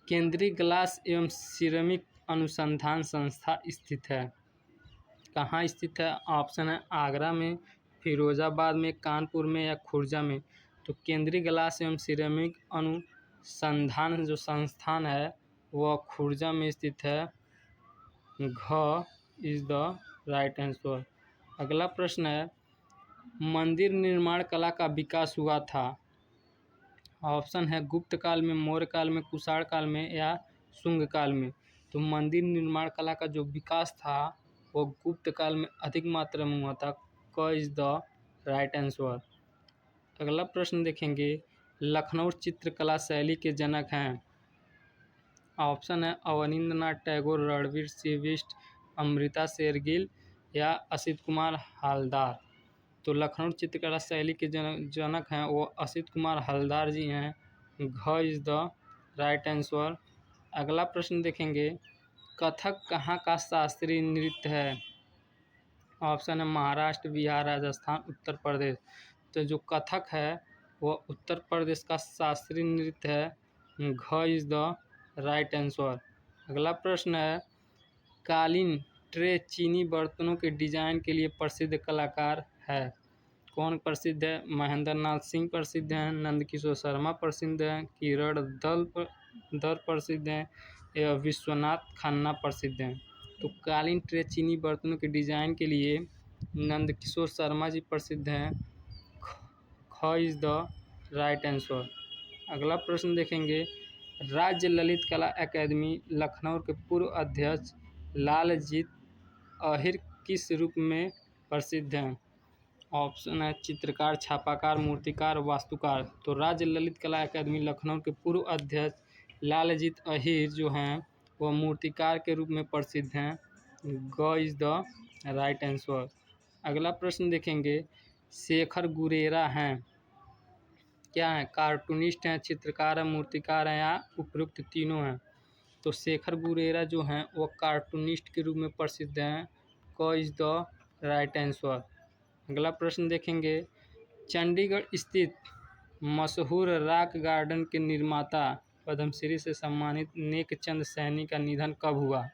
केंद्रीय ग्लास एवं सिरेमिक अनुसंधान संस्था स्थित है कहाँ स्थित है? ऑप्शन है आगरा में, फिरोजाबाद में, कानपुर में, या खुर्जा में। तो केंद्रीय ग्लास एवं सिरेमिक अनुसंधान जो संस्थान है वह खुर्जा में स्थित है। घ इज द राइट आंसर। अगला प्रश्न है, मंदिर निर्माण कला का विकास हुआ था। ऑप्शन है गुप्त काल में, मौर्य काल में, कुषाण काल में, या शुंग काल में। तो मंदिर निर्माण कला का जो विकास था वो गुप्त काल में अधिक मात्रा में हुआ था। क इज द राइट आंसर। अगला प्रश्न देखेंगे, लखनऊ चित्रकला शैली के जनक हैं। ऑप्शन है अवनींद्रनाथ टैगोर, रणवीर सिंह बिष्ट, अमृता शेरगिल, या असित कुमार हलदार। तो लखनऊ चित्रकला शैली के जनक हैं वो असित कुमार हलदार जी हैं। घ इज द राइट आंसर। अगला प्रश्न देखेंगे, कथक कहाँ का शास्त्रीय नृत्य है? ऑप्शन है महाराष्ट्र, बिहार, राजस्थान, उत्तर प्रदेश। तो जो कथक है वह उत्तर प्रदेश का शास्त्रीय नृत्य है। घ इज द राइट आंसर। अगला प्रश्न है, कालीन ट्रे चीनी बर्तनों के डिजाइन के लिए प्रसिद्ध कलाकार है। कौन प्रसिद्ध है? महेंद्र नाथ सिंह प्रसिद्ध हैं, नंदकिशोर शर्मा प्रसिद्ध हैं, किरण दर प्रसिद्ध हैं, या विश्वनाथ खन्ना प्रसिद्ध हैं। तो कालीन ट्रे चीनी बर्तनों के डिजाइन के लिए नंदकिशोर शर्मा जी प्रसिद्ध हैं। ख इज द राइट आंसर। अगला प्रश्न देखेंगे, राज्य ललित कला अकादमी लखनऊ के पूर्व अध्यक्ष लालजीत अहिर किस रूप में प्रसिद्ध हैं? ऑप्शन है चित्रकार, छापाकार, मूर्तिकार, वास्तुकार। तो राज्य ललित कला अकादमी लखनऊ के पूर्व अध्यक्ष लालजीत अहीर जो हैं वह मूर्तिकार के रूप में प्रसिद्ध हैं। ग इज द राइट आंसर। अगला प्रश्न देखेंगे, शेखर गुरेरा हैं, क्या हैं? कार्टूनिस्ट हैं, चित्रकार हैं, मूर्तिकार हैं या उपयुक्त तीनों हैं? तो शेखर गुरेरा जो हैं वो कार्टूनिस्ट के रूप में प्रसिद्ध हैं। क इज द राइट आंसर। अगला प्रश्न देखेंगे, चंडीगढ़ स्थित मशहूर रॉक गार्डन के निर्माता पद्मश्री से सम्मानित नेकचंद सैनी का निधन कब हुआ?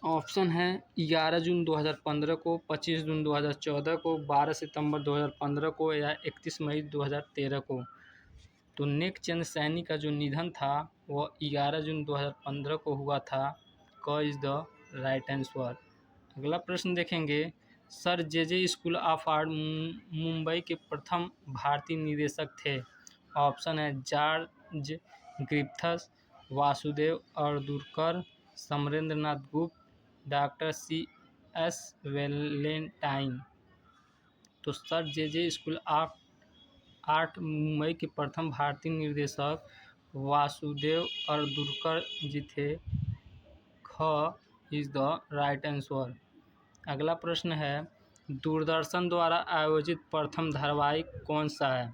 ऑप्शन है 11 जून 2015 को, 25 जून 2014 को, 12 सितंबर 2015 को या 31 मई 2013 को। तो नेकचंद सैनी का जो निधन था वह 11 जून 2015 को हुआ था। क इज द राइट आंसर। अगला प्रश्न देखेंगे, sir J school of art Mumbai के प्रथम भारतीय निदेशक थे। ऑप्शन है जॉर्ज ग्रिफ्थस, वासुदेव अर्दुरकर, समरेंद्र नाथ गुप्त, डॉक्टर CS वैलेंटाइन। तो sir J school of art Mumbai के प्रथम भारतीय निर्देशक वासुदेव अर्दुरकर जी थे। ख इज द राइट आंसर। अगला प्रश्न है, दूरदर्शन द्वारा आयोजित प्रथम धारावाहिक कौन सा है?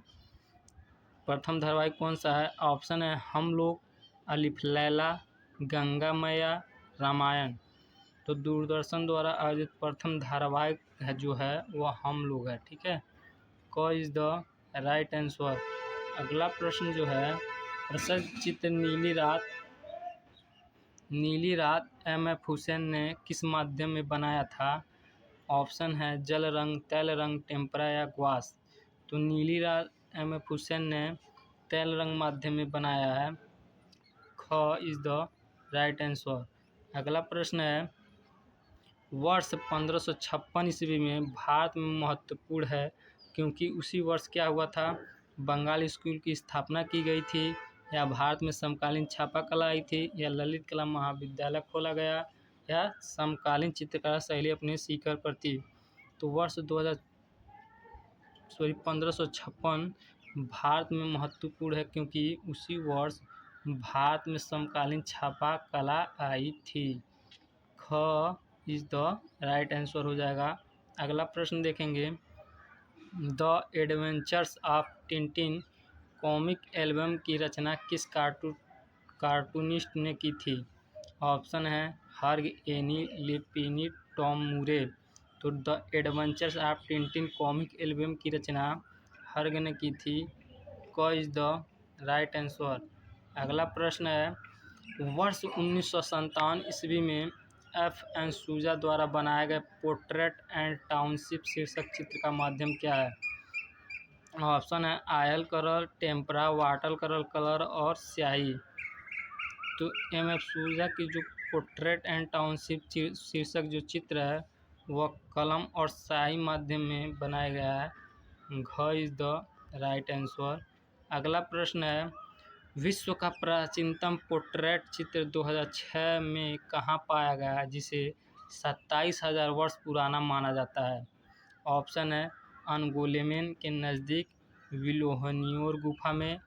प्रथम धारावाहिक कौन सा है? ऑप्शन है हम लोग, अलिफ लैला, गंगा मैया, रामायण। तो दूरदर्शन द्वारा आयोजित प्रथम धारावाहिक है जो है वह हम लोग है। ठीक है, क इज द राइट आंसर। अगला प्रश्न जो है, प्रसिद्ध चित्र नीली रात MF हुसैन ने किस माध्यम में बनाया था? ऑप्शन है जल रंग, तैल रंग, टेम्परा या ग्वास। तो नीली रात MF हुसैन ने तैल रंग माध्यम में बनाया है। ख इज द राइट आंसर। अगला प्रश्न है, वर्ष 1556 ईस्वी में भारत में महत्वपूर्ण है क्योंकि उसी वर्ष क्या हुआ था? बंगाल स्कूल की स्थापना की गई थी, या भारत में समकालीन छापा कला आई थी, या ललित कला महाविद्यालय खोला गया, या समकालीन चित्रकला शैली अपने शिखर पर थी। तो वर्ष 1556 भारत में महत्वपूर्ण है क्योंकि उसी वर्ष भारत में समकालीन छापा कला आई थी। ख इज द राइट आंसर हो जाएगा। अगला प्रश्न देखेंगे, the adventures of Tintin comic album की रचना किस कार्टूनिस्ट ने की थी? ऑप्शन है हर्ग एनी लेपिनी, टॉम मूरे। तो the adventures of Tintin comic album की रचना हर्ग ने की थी। क इज द राइट आंसर। अगला प्रश्न है, वर्ष 1957 ईस्वी में FN सूजा द्वारा बनाए गए पोर्ट्रेट एंड टाउनशिप शीर्षक चित्र का माध्यम क्या है? ऑप्शन है oil colour, tempera, water colour और स्याही। तो MF सूजा की जो पोर्ट्रेट एंड टाउनशिप शीर्षक जो चित्र है वह कलम और स्याही माध्यम में बनाया गया है। घ इज द राइट आंसर। अगला प्रश्न है, विश्व का प्राचीनतम पोर्ट्रेट चित्र 2006 में कहाँ पाया गया है जिसे 27,000 वर्ष पुराना माना जाता है? ऑप्शन है अनगोलेमेन के नज़दीक, विलोहनियोर गुफा में,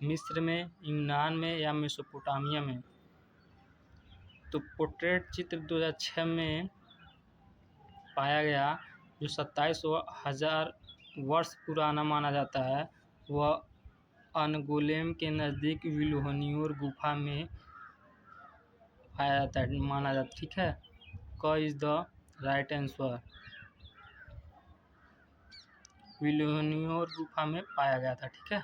मिस्र में, यूनान में या मेसोपोटामिया में। तो पोर्ट्रेट चित्र 2006 में पाया गया जो 27,000 वर्ष पुराना माना जाता है वह अनगोलेम के नज़दीक विलोहनियोर गुफा में पाया जाता है, माना जाता है। ठीक है, क इज द राइट आंसर। विलोहनियोर गुफा में पाया गया था। ठीक है,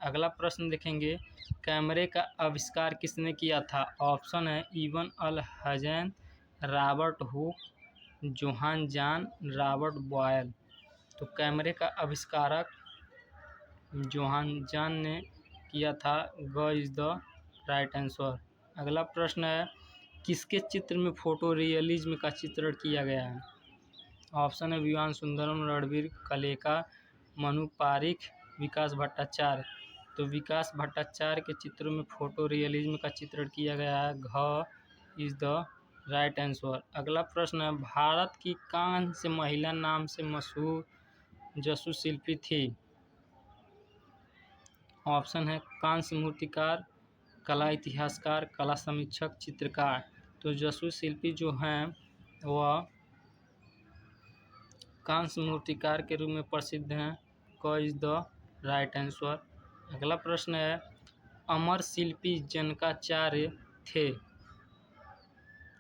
अगला प्रश्न देखेंगे, कैमरे का आविष्कार किसने किया था? ऑप्शन है Ibn al Haytham, Robert Hooke, Johann Zahn, Robert Boyle. तो कैमरे का आविष्कारक जोहान जॉन ने किया था। ग इज द राइट आंसर। अगला प्रश्न है, किसके चित्र में फोटो रियलिज्म का चित्रण किया गया है? ऑप्शन है विवान सुंदरम, रणबीर कलेका, मनु पारिख, विकास भट्टाचार्य। तो विकास भट्टाचार्य के चित्रों में फोटो रियलिज्म का चित्रण किया गया है। घ इज द राइट आंसर। अगला प्रश्न है, भारत की कौन से महिला नाम से मशहूर जसु शिल्पी थी? ऑप्शन है कांस्य मूर्तिकार, कला इतिहासकार, कला समीक्षक, चित्रकार। तो जसु शिल्पी जो हैं वह कांस्य मूर्तिकार के रूप में प्रसिद्ध हैं। क इज द राइट आंसर। अगला प्रश्न है अमर शिल्पी जनकाचार्य थे,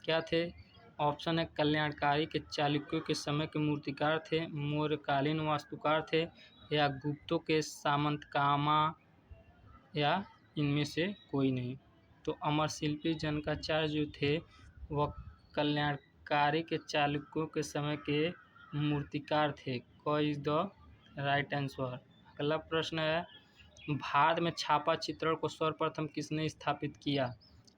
क्या थे? ऑप्शन है कल्याणकारी के चालुक्यों के समय के मूर्तिकार थे, मौर्यकालीन वास्तुकार थे, या गुप्तों के सामंतकामा, या इनमें से कोई नहीं। तो अमर शिल्पी जनकाचार्य जो थे वह कल्याणकारी के चालुक्यों के समय के मूर्तिकार थे। क इज द राइट आंसर। अगला प्रश्न है भारत में छापा चित्रण को सर्वप्रथम किसने स्थापित किया?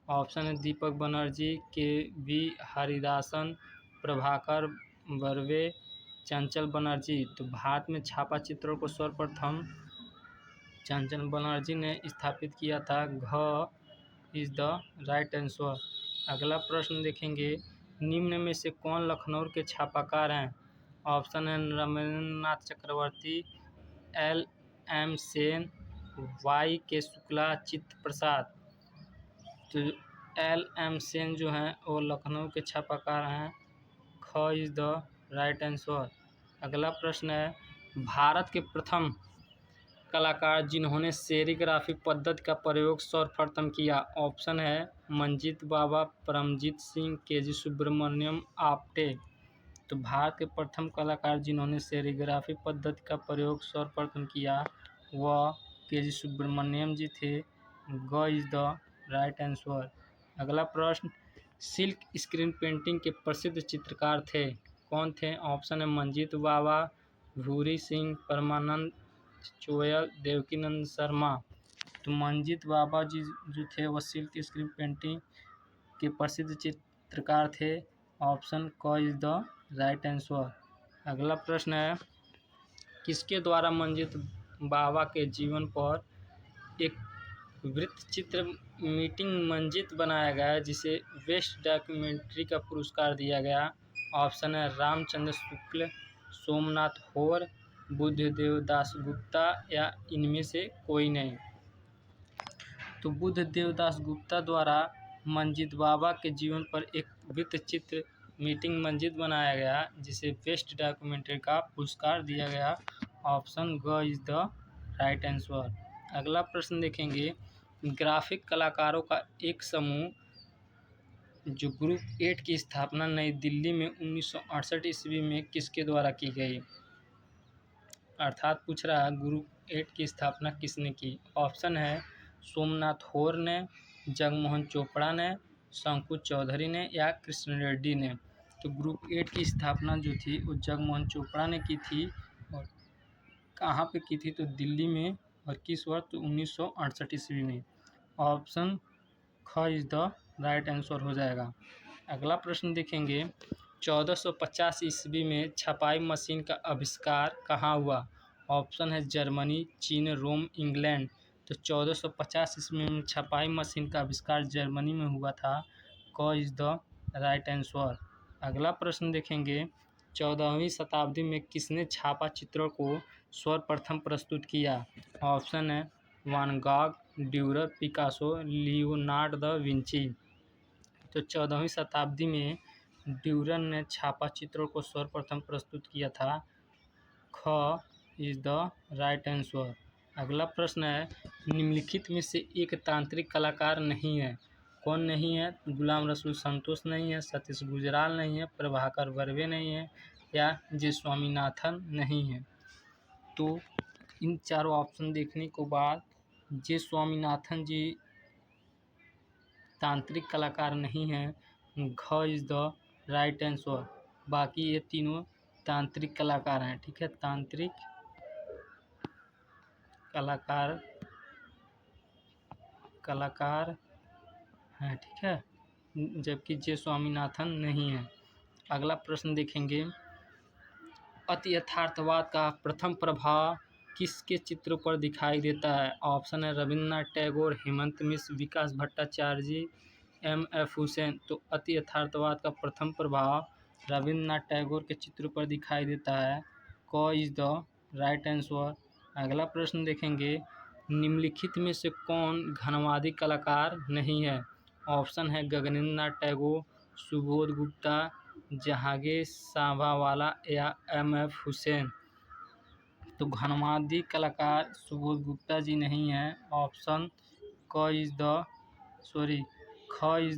ऑप्शन है दीपक बनर्जी, के वी हरिदासन, प्रभाकर बर्वे, चंचल बनर्जी। तो भारत में छापा चित्रों को सर्वप्रथम चंचल बनर्जी ने स्थापित किया था। घ इज द राइट आंसर। अगला प्रश्न देखेंगे निम्न में से कौन लखनऊ के छापाकार हैं? ऑप्शन है रमेंद्रनाथ चक्रवर्ती, एल एम सेन, वाई के शुक्ला, चित्त प्रसाद। तो एल एम सेन जो हैं वो लखनऊ के छापाकार हैं। ख इज द राइट आंसर। अगला प्रश्न है भारत के प्रथम कलाकार जिन्होंने सेरीग्राफी पद्धति का प्रयोग सर्वप्रथम किया। ऑप्शन है मंजीत बाबा, परमजीत सिंह, के.जी. सुब्रमण्यम, आप्टे। तो भारत के प्रथम कलाकार जिन्होंने सेरीग्राफी पद्धति का प्रयोग सर्वप्रथम किया वह के.जी. सुब्रमण्यम जी थे। ग इज द राइट आंसर। अगला प्रश्न सिल्क स्क्रीन पेंटिंग के प्रसिद्ध चित्रकार थे, कौन थे? ऑप्शन है मंजीत बाबा, भूरी सिंह, परमानंद चोयल, देवकीनंद शर्मा। तो मंजीत बाबा जी जो थे वह सिल्क स्क्रीन पेंटिंग के प्रसिद्ध चित्रकार थे। ऑप्शन क इज द राइट आंसर। अगला प्रश्न है किसके द्वारा मंजीत बाबा के जीवन पर एक वृत्त चित्र मीटिंग मंजीत बनाया गया जिसे बेस्ट डॉक्यूमेंट्री का पुरस्कार दिया गया? ऑप्शन है रामचंद्र शुक्ल, सोमनाथ होर, बुद्धदेव दास गुप्ता, या इनमें से कोई नहीं। तो बुद्धदेव दास गुप्ता द्वारा मंजीत बाबा के जीवन पर एक वृत्त चित्र मीटिंग मंजीत बनाया गया जिसे बेस्ट डॉक्यूमेंट्री का पुरस्कार दिया गया। ऑप्शन ग इज द राइट आंसर। अगला प्रश्न देखेंगे ग्राफिक कलाकारों का एक समूह जो ग्रुप 8 की स्थापना नई दिल्ली में 1968 ईस्वी में किसके द्वारा की गई? अर्थात पूछ रहा है ग्रुप 8 की स्थापना किसने की? ऑप्शन है सोमनाथ होर ने, जगमोहन चोपड़ा ने, शंकु चौधरी ने, या कृष्ण रेड्डी ने। तो ग्रुप 8 की स्थापना जो थी वो जगमोहन चोपड़ा ने की थी। और कहाँ पे की थी? तो दिल्ली में। और किस वर्ष? तो 1968 ईस्वी में। ऑप्शन ख इज द राइट आंसर हो जाएगा। अगला प्रश्न देखेंगे 1450 ईस्वी में छपाई मशीन का आविष्कार कहाँ हुआ? ऑप्शन है जर्मनी, चीन, रोम, इंग्लैंड। तो 1450 ईस्वी में छपाई मशीन का आविष्कार जर्मनी में हुआ था। क इज द राइट आंसर। अगला प्रश्न देखेंगे 14वीं शताब्दी में किसने छापा चित्रों को सर्वप्रथम प्रस्तुत किया? ऑप्शन है Van Gogh, Durer, Picasso, Leonardo da Vinci. तो 14वीं शताब्दी में ड्यूरर ने छापा चित्रों को सर्वप्रथम प्रस्तुत किया था। ख इज द राइट आंसर। अगला प्रश्न है निम्नलिखित में से एक तांत्रिक कलाकार नहीं है, कौन नहीं है? गुलाम रसूल संतोष नहीं है, सतीश गुजराल नहीं है, प्रभाकर बर्वे नहीं है, या जे स्वामीनाथन नहीं है। तो इन चारों ऑप्शन देखने के बाद जे स्वामीनाथन जी तांत्रिक कलाकार नहीं हैं। घ इज द राइट आंसर। बाकी ये तीनों तांत्रिक कलाकार हैं। ठीक है, तांत्रिक कलाकार हैं। ठीक है, जबकि जे स्वामीनाथन नहीं है। अगला प्रश्न देखेंगे अति यथार्थवाद का प्रथम प्रभाव किसके चित्रों पर दिखाई देता है? ऑप्शन है रविन्द्रनाथ टैगोर, हेमंत मिश्र, विकास भट्टाचार्य जी, M.F. हुसैन। तो अति यथार्थवाद का प्रथम प्रभाव रविन्द्रनाथ टैगोर के चित्रों पर दिखाई देता है। क इज द राइट आंसर। अगला प्रश्न देखेंगे निम्नलिखित में से कौन घनवादी कलाकार नहीं है? ऑप्शन है गगनेंद्र नाथ टैगोर, सुबोध गुप्ता, जहांगीर सांभावाला या एम.एफ. हुसैन। तो घनवादी कलाकार सुबोध गुप्ता जी नहीं है। ऑप्शन ख इज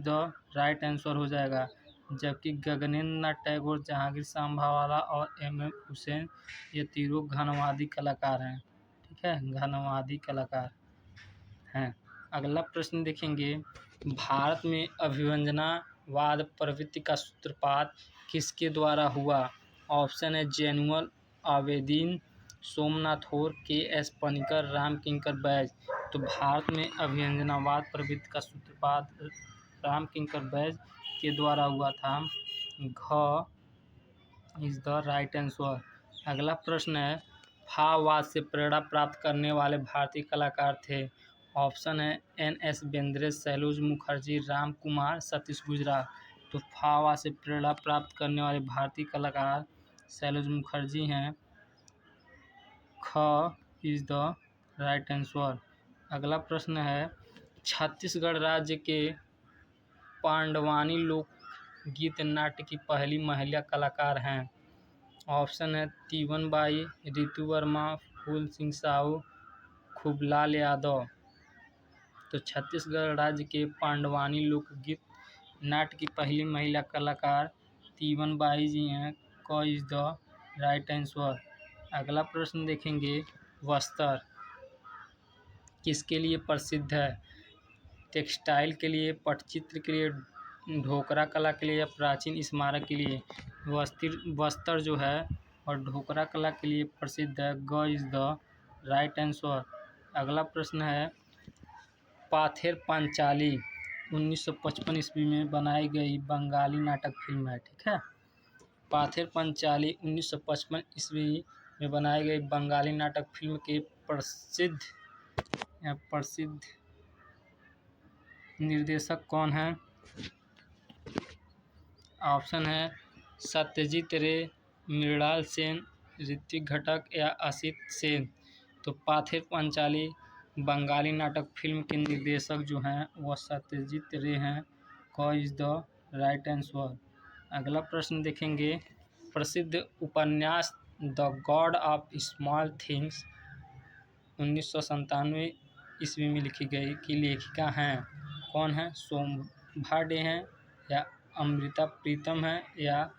द राइट आंसर हो जाएगा। जबकि गगनेंद्र नाथ टैगोर, जहांगीर सांभावाला और एम.एफ. हुसैन ये तीनों घनवादी कलाकार हैं। ठीक है, घनवादी कलाकार हैं। अगला प्रश्न देखेंगे, भारत में अभिव्यंजनावाद प्रवृत्ति का सूत्रपात किसके द्वारा हुआ? ऑप्शन है जैनुअल आबेदीन, सोमनाथ होर, के.एस. पनिकर, राम किंकर बैज। तो भारत में अभिव्यंजनावाद प्रवृत्ति का सूत्रपात राम किंकर बैज के द्वारा हुआ था। घ इज द राइट आंसर। अगला प्रश्न है, फाववाद से प्रेरणा प्राप्त करने वाले भारतीय कलाकार थे। ऑप्शन है एन.एस. बेंद्रे, सैलोज मुखर्जी, राम कुमार, सतीश गुजराल। तो फाववाद से प्रेरणा प्राप्त करने वाले भारतीय कलाकार सैलोज मुखर्जी हैं। ख इज द राइट आंसर। अगला प्रश्न है, छत्तीसगढ़ राज्य के पांडवानी लोकगीत नाट्य की पहली महिला कलाकार हैं। ऑप्शन है तीवन बाई, रितु वर्मा, फूल सिंह साहू, खूबलाल यादव। तो छत्तीसगढ़ राज्य के पांडवानी लोकगीत नाट्य की पहली महिला कलाकार तीवन बाई जी हैं। क इज द राइट आंसर। अगला प्रश्न देखेंगे, बस्तर किसके लिए प्रसिद्ध है? टेक्सटाइल के लिए, पटचित्र के लिए, ढोकरा कला के लिए या प्राचीन स्मारक के लिए? बस्तर जो है और ढोकरा कला के लिए प्रसिद्ध है। ग इज द राइट आंसर। अगला प्रश्न है, पाथेर पांचाली 1955 ईस्वी में बनाई गई बंगाली नाटक फिल्म है। ठीक है, पाथेर पांचाली 1955 ईस्वी में बनाई गई बंगाली नाटक फिल्म के प्रसिद्ध निर्देशक कौन हैं? ऑप्शन है सत्यजीत रे, मृणाल सेन, ऋत्विक घटक या असित सेन। तो पाथेर पांचाली बंगाली नाटक फिल्म के निर्देशक जो हैं वह सत्यजीत रे हैं। क इज द राइट आंसर। अगला प्रश्न देखेंगे, प्रसिद्ध उपन्यास the God of small things 1997 ईस्वी में लिखी गई की लेखिका हैं। कौन है? शोभा डे हैं या अमृता प्रीतम है या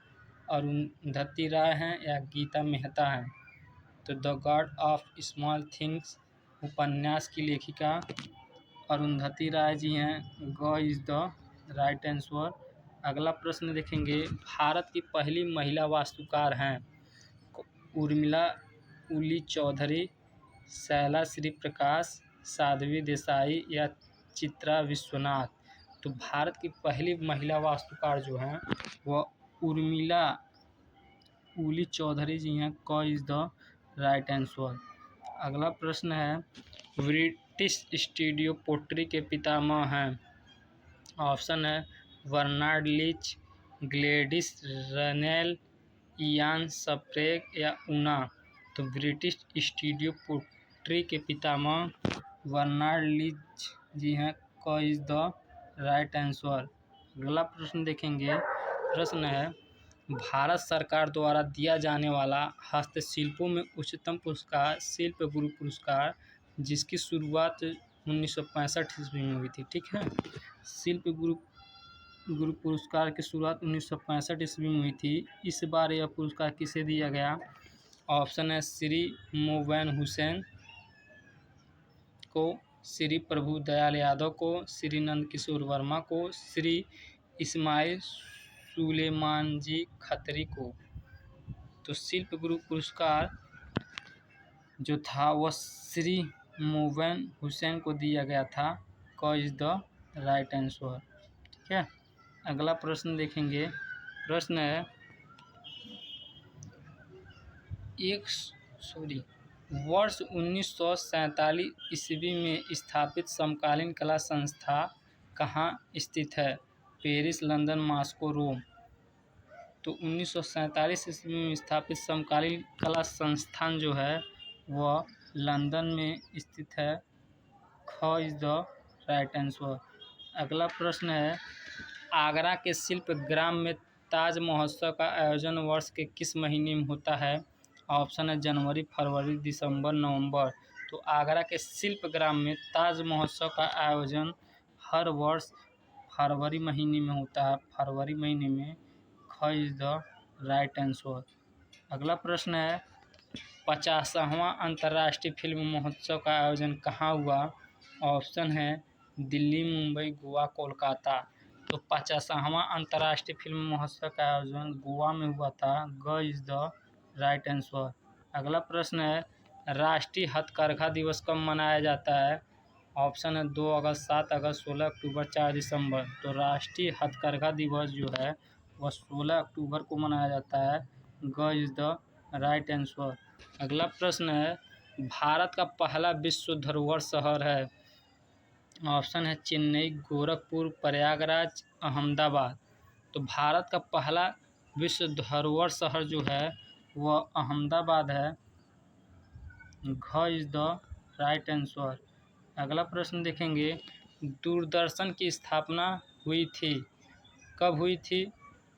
अरुंधति राय हैं या गीता मेहता हैं? तो the God of small things उपन्यास की लेखिका अरुंधति राय जी हैं। ग इज द राइट आंसर। अगला प्रश्न देखेंगे, भारत की पहली महिला वास्तुकार हैं। उर्मिला उली चौधरी, शैला श्री प्रकाश, साध्वी देसाई या चित्रा विश्वनाथ। तो भारत की पहली महिला वास्तुकार जो हैं वह उर्मिला उली चौधरी जी हैं। क इज द राइट आंसर। अगला प्रश्न है, ब्रिटिश स्टूडियो पोट्री के पितामह हैं। ऑप्शन है बर्नार्ड लीच, ग्लेडिस रनेल, इयान सप्रेग या ऊना। तो ब्रिटिश स्टूडियो पोट्री के पितामह बर्नार्ड लीच जी हैं। क इज द राइट आंसर। अगला प्रश्न देखेंगे, प्रश्न है, भारत सरकार द्वारा दिया जाने वाला हस्तशिल्पों में उच्चतम पुरस्कार शिल्प गुरु पुरस्कार, जिसकी शुरुआत 1965 ईस्वी में हुई थी। ठीक है, शिल्प गुरु पुरस्कार की शुरुआत 1965 ईस्वी में हुई थी। इस बार यह पुरस्कार किसे दिया गया? ऑप्शन है श्री मोवैन हुसैन को, श्री प्रभु दयाल यादव को, श्री नंद किशोर वर्मा को, श्री इस्माइल सुलेमान जी खत्री को। तो शिल्प गुरु पुरस्कार जो था वह श्री मोवैन हुसैन को दिया गया था। क इज द राइट आंसर। ठीक है, अगला प्रश्न देखेंगे, प्रश्न है, वर्ष 1947 ईस्वी में स्थापित समकालीन कला संस्था कहाँ स्थित है? पेरिस, लंदन, मॉस्को, रोम। तो 1947 ईस्वी में स्थापित समकालीन कला संस्थान जो है वह लंदन में स्थित है। ख इज द राइट आंसर। अगला प्रश्न है, आगरा के शिल्प ग्राम में ताज महोत्सव का आयोजन वर्ष के किस महीने में होता है? ऑप्शन है जनवरी, फरवरी, दिसंबर, नवंबर। तो आगरा के शिल्प ग्राम में ताज महोत्सव का आयोजन हर वर्ष फरवरी महीने में होता है, फरवरी महीने में। ख इज द राइट आंसर। अगला प्रश्न है, 50वां अंतर्राष्ट्रीय फिल्म महोत्सव का आयोजन कहाँ हुआ? ऑप्शन है दिल्ली, मुंबई, गोवा, कोलकाता। तो 50वां अंतर्राष्ट्रीय फिल्म महोत्सव का आयोजन गोवा में हुआ था। ग इज द राइट आंसर। अगला प्रश्न है, राष्ट्रीय हथकरघा दिवस कब मनाया जाता है? ऑप्शन है 2 अगस्त, 7 अगस्त, 16 अक्टूबर, 4 दिसंबर। तो राष्ट्रीय हथकरघा दिवस जो है वह 16 अक्टूबर को मनाया जाता है। ग इज द राइट आंसर। अगला प्रश्न है, भारत का पहला विश्व धरोहर शहर है? ऑप्शन है चेन्नई, गोरखपुर, प्रयागराज, अहमदाबाद। तो भारत का पहला विश्व धरोहर शहर जो है वह अहमदाबाद है। घ इज द राइट आंसर। अगला प्रश्न देखेंगे, दूरदर्शन की स्थापना हुई थी, कब हुई थी?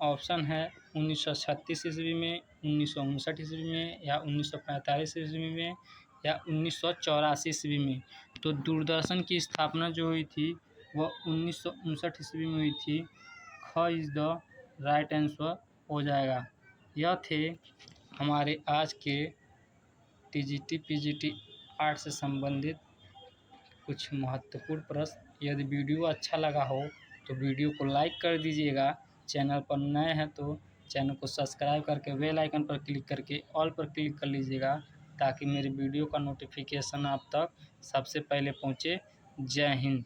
ऑप्शन है 1936 ईस्वी में, 1959 ईस्वी में, या 1945 ईस्वी में, या 1984 ईस्वी में। तो दूरदर्शन की स्थापना जो हुई थी वह 1959 ईस्वी में हुई थी। ख इज द राइट आंसर हो जाएगा। यह थे हमारे आज के टीजीटी पीजीटी आर्ट से संबंधित कुछ महत्वपूर्ण प्रश्न। यदि वीडियो अच्छा लगा हो तो वीडियो को लाइक कर दीजिएगा। चैनल पर नए हैं तो चैनल को सब्सक्राइब करके बेल आइकन पर क्लिक करके ऑल पर क्लिक कर लीजिएगा, ताकि मेरी वीडियो का नोटिफिकेशन आप तक सबसे पहले पहुंचे। जय हिंद।